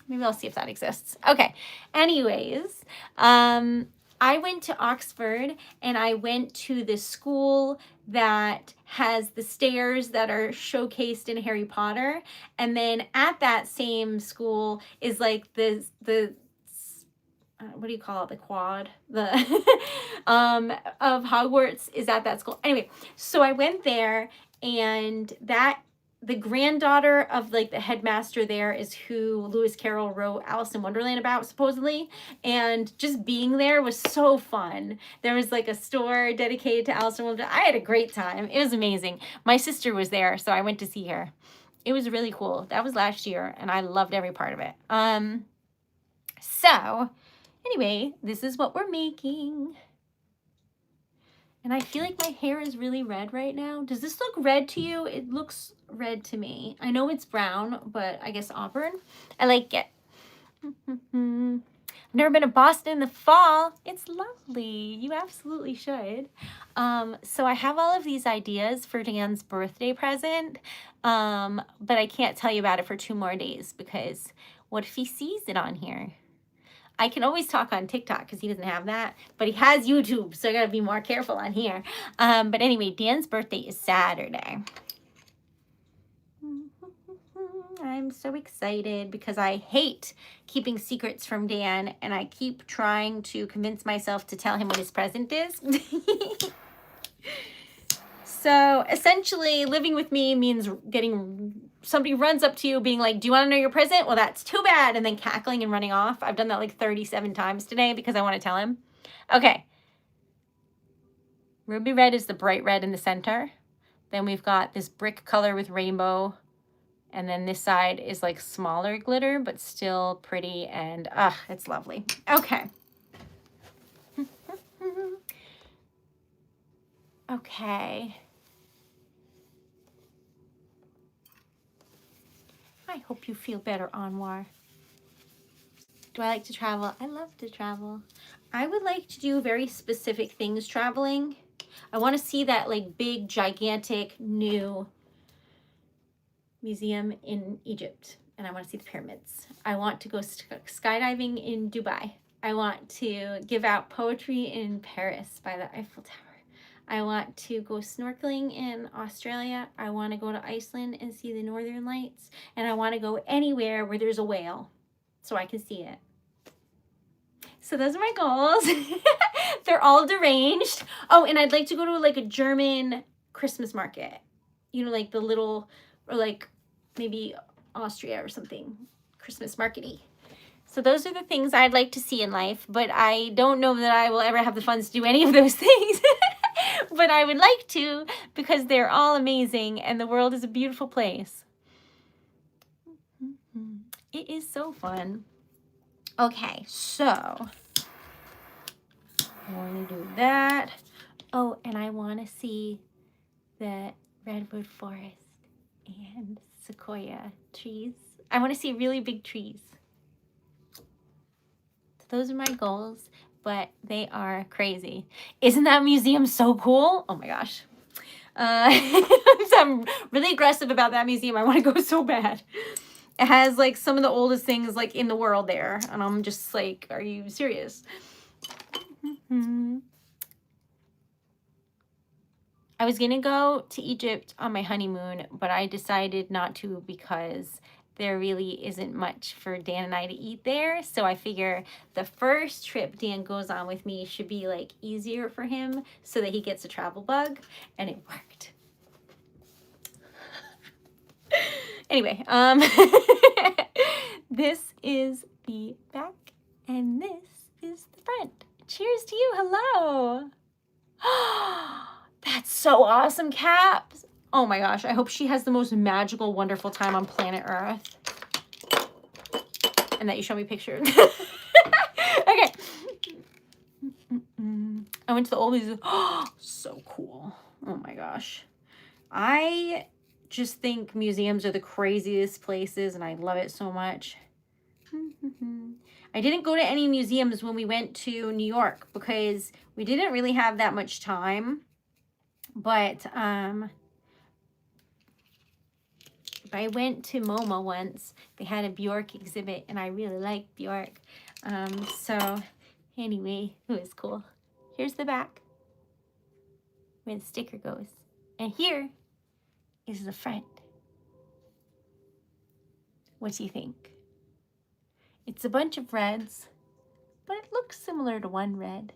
A: Maybe I'll see if that exists. Okay. Anyways, I went to Oxford and I went to the school that has the stairs that are showcased in Harry Potter. And then at that same school is like the what do you call it? The quad, of Hogwarts is at that school. Anyway, so I went there, and the granddaughter of like the headmaster there is who Lewis Carroll wrote Alice in Wonderland about, supposedly. And just being there was so fun. There was like a store dedicated to Alice in Wonderland. I had a great time. It was amazing. My sister was there, so I went to see her. It was really cool. That was last year, and I loved every part of it. So anyway, this is what we're making. And I feel like my hair is really red right now. Does this look red to you? It looks red to me. I know it's brown, but I guess auburn. I like it. I've never been to Boston in the fall. It's lovely. You absolutely should. So I have all of these ideas for Dan's birthday present, but I can't tell you about it for 2 more days because what if he sees it on here? I can always talk on TikTok because he doesn't have that, but he has YouTube, so I gotta be more careful on here. But anyway, Dan's birthday is Saturday. I'm so excited because I hate keeping secrets from Dan, and I keep trying to convince myself to tell him what his present is. So essentially, living with me means somebody runs up to you being like, do you want to know your present? Well, that's too bad. And then cackling and running off. I've done that like 37 times today because I want to tell him. Okay. Ruby red is the bright red in the center. Then we've got this brick color with rainbow. And then this side is like smaller glitter, but still pretty. And it's lovely. Okay. Okay. I hope you feel better, Anwar. Do I like to travel? I love to travel. I would like to do very specific things traveling. I want to see that like big, gigantic, new museum in Egypt. And I want to see the pyramids. I want to go skydiving in Dubai. I want to give out poetry in Paris by the Eiffel Tower. I want to go snorkeling in Australia. I want to go to Iceland and see the Northern Lights. And I want to go anywhere where there's a whale so I can see it. So those are my goals. They're all deranged. Oh, and I'd like to go to like a German Christmas market. You know, like the little, or like maybe Austria or something, Christmas market-y. So those are the things I'd like to see in life, but I don't know that I will ever have the funds to do any of those things. But I would like to because they're all amazing and the world is a beautiful place. It is so fun. Okay, so I want to do that. Oh, and I want to see the redwood forest and sequoia trees. I want to see really big trees. So those are my goals, but they are crazy. Isn't that museum so cool? Oh my gosh. I'm really aggressive about that museum. I want to go so bad. It has like some of the oldest things like in the world there. And I'm just like, are you serious? I was going to go to Egypt on my honeymoon, but I decided not to because there really isn't much for Dan and I to eat there. So I figure the first trip Dan goes on with me should be like easier for him so that he gets a travel bug. And it worked. Anyway, this is the back and this is the front. Cheers to you. Hello. That's so awesome, Caps. Oh my gosh, I hope she has the most magical, wonderful time on planet Earth. And that you show me pictures. Okay. I went to the old museum. Oh, so cool. Oh my gosh. I just think museums are the craziest places and I love it so much. I didn't go to any museums when we went to New York because we didn't really have that much time. But I went to MoMA once. They had a Bjork exhibit, and I really like Bjork. So anyway, it was cool. Here's the back where the sticker goes. And here is the front. What do you think? It's a bunch of reds, but it looks similar to one red,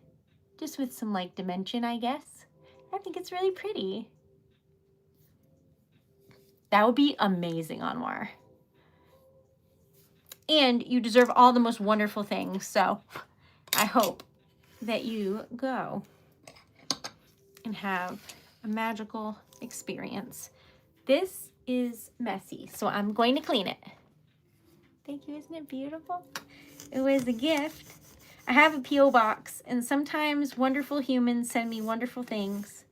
A: just with some like dimension, I guess. I think it's really pretty. That would be amazing, Anwar. And you deserve all the most wonderful things. So I hope that you go and have a magical experience. This is messy, so I'm going to clean it. Thank you. Isn't it beautiful? It was a gift. I have a P.O. box, and sometimes wonderful humans send me wonderful things.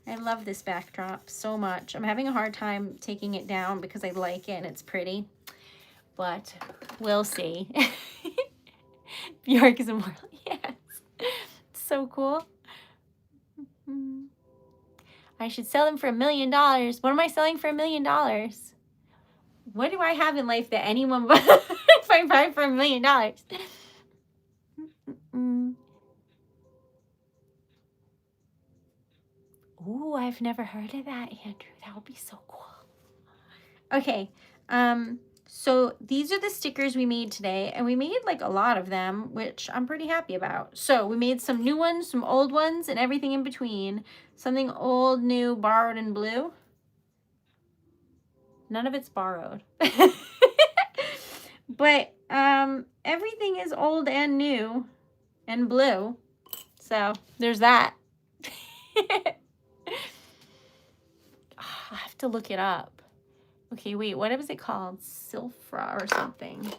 A: I love this backdrop so much. I'm having a hard time taking it down because I like it and it's pretty, but we'll see. Bjork is immortal. Yes. It's so cool. I should sell them for $1 million. What am I selling for $1 million? What do I have in life that anyone if I buy for $1 million? Ooh, I've never heard of that, Andrew. That would be so cool. Okay, so these are the stickers we made today, and we made like a lot of them, which I'm pretty happy about. So we made some new ones, some old ones, and everything in between. Something old, new, borrowed, and blue. None of it's borrowed. But everything is old and new and blue. So there's that. I have to look it up. Okay, wait, what was it called? Silfra or something.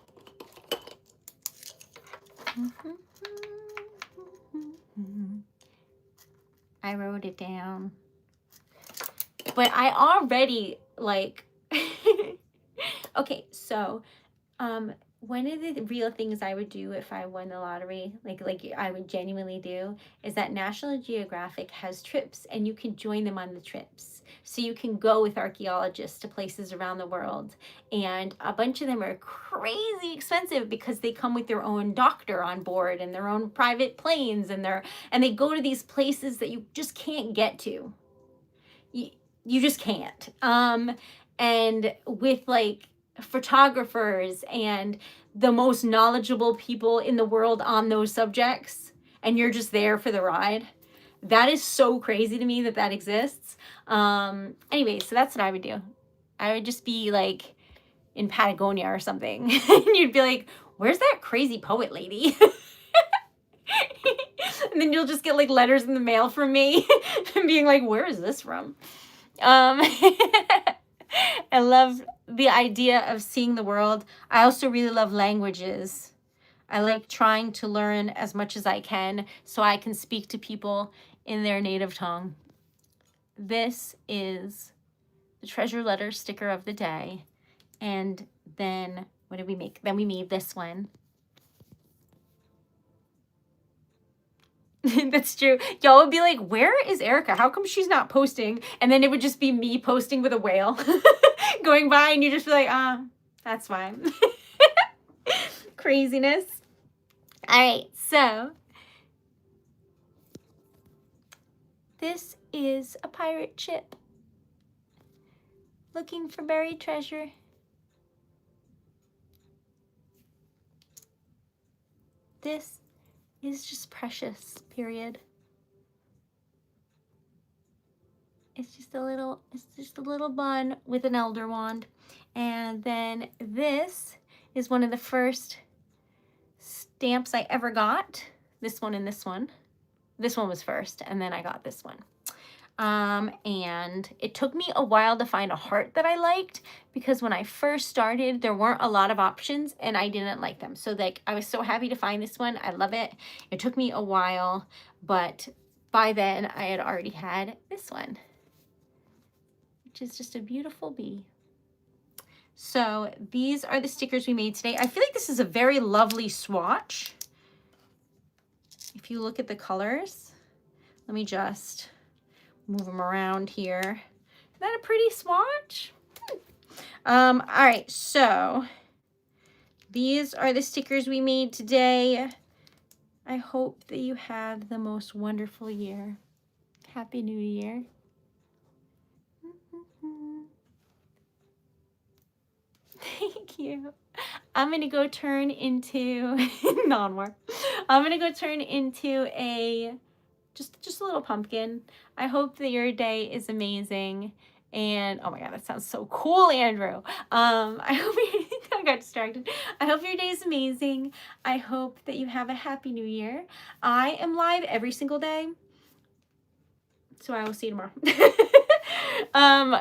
A: I wrote it down. But I already like okay, so one of the real things I would do if I won the lottery, like I would genuinely do, is that National Geographic has trips and you can join them on the trips. So you can go with archaeologists to places around the world, and a bunch of them are crazy expensive because they come with their own doctor on board and their own private planes, and they go to these places that you just can't get to. You just can't. And with like photographers and the most knowledgeable people in the world on those subjects, and you're just there for the ride. That is so crazy to me that that exists. Anyway, so that's what I would do. I would just be like in Patagonia or something. And you'd be like, where's that crazy poet lady? And then you'll just get like letters in the mail from me being like, where is this from? I love the idea of seeing the world. I also really love languages. I like trying to learn as much as I can so I can speak to people in their native tongue. This is the treasure letter sticker of the day. And then what did we make? Then we made this one. That's true. Y'all would be like, where is Erica? How come she's not posting? And then it would just be me posting with a whale going by, and you just be like, that's fine. Craziness. All right, so this is a pirate ship looking for buried treasure. This is just precious, period. It's just a little bun with an elder wand. And then this is one of the first stamps I ever got. This one and this one. This one was first, and then I got this one. And it took me a while to find a heart that I liked, because when I first started, there weren't a lot of options and I didn't like them. So like, I was so happy to find this one. I love it. It took me a while, but by then I had already had this one, which is just a beautiful bee. So these are the stickers we made today. I feel like this is a very lovely swatch. If you look at the colors, let me just move them around here. Isn't that a pretty swatch? All right, so these are the stickers we made today. I hope that you have the most wonderful year. Happy New Year. Thank you. I'm gonna go turn into non-war. I'm gonna go turn into a just a little pumpkin. I hope that your day is amazing. And oh my god, that sounds so cool, Andrew. I hope I got distracted. I hope your day is amazing. I hope that you have a happy new year. I am live every single day, so I will see you tomorrow.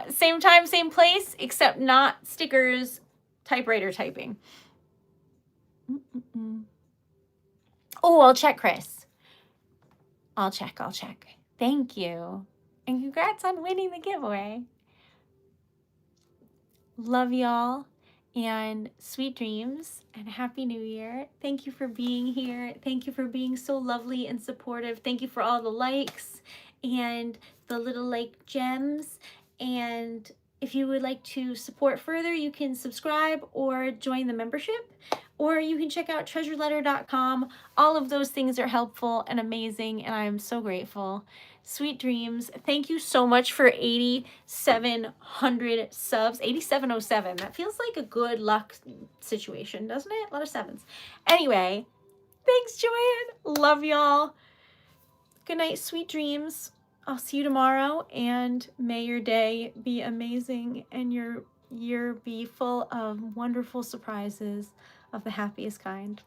A: Same time, same place, except not stickers, typewriter typing. Oh, I'll check, Chris. I'll check. Thank you. And congrats on winning the giveaway. Love y'all, and sweet dreams, and happy new year. Thank you for being here. Thank you for being so lovely and supportive. Thank you for all the likes and the little like gems. And if you would like to support further, you can subscribe or join the membership, or you can check out TreasuredLetter.com. All of those things are helpful and amazing, and I'm so grateful. Sweet dreams. Thank you so much for 8,700 subs. 8,707. That feels like a good luck situation, doesn't it? A lot of sevens. Anyway, thanks, Joanne. Love y'all. Good night, sweet dreams. I'll see you tomorrow, and may your day be amazing and your year be full of wonderful surprises of the happiest kind.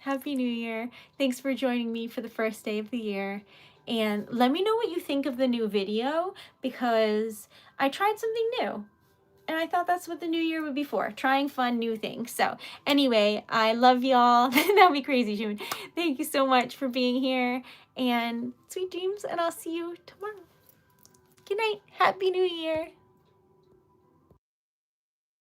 A: Happy New Year. Thanks for joining me for the first day of the year. And let me know what you think of the new video, because I tried something new. And I thought that's what the new year would be for, trying fun new things. So anyway, I love y'all. That would be crazy, June. Thank you so much for being here, and sweet dreams, and I'll see you tomorrow. Good night. Happy New Year.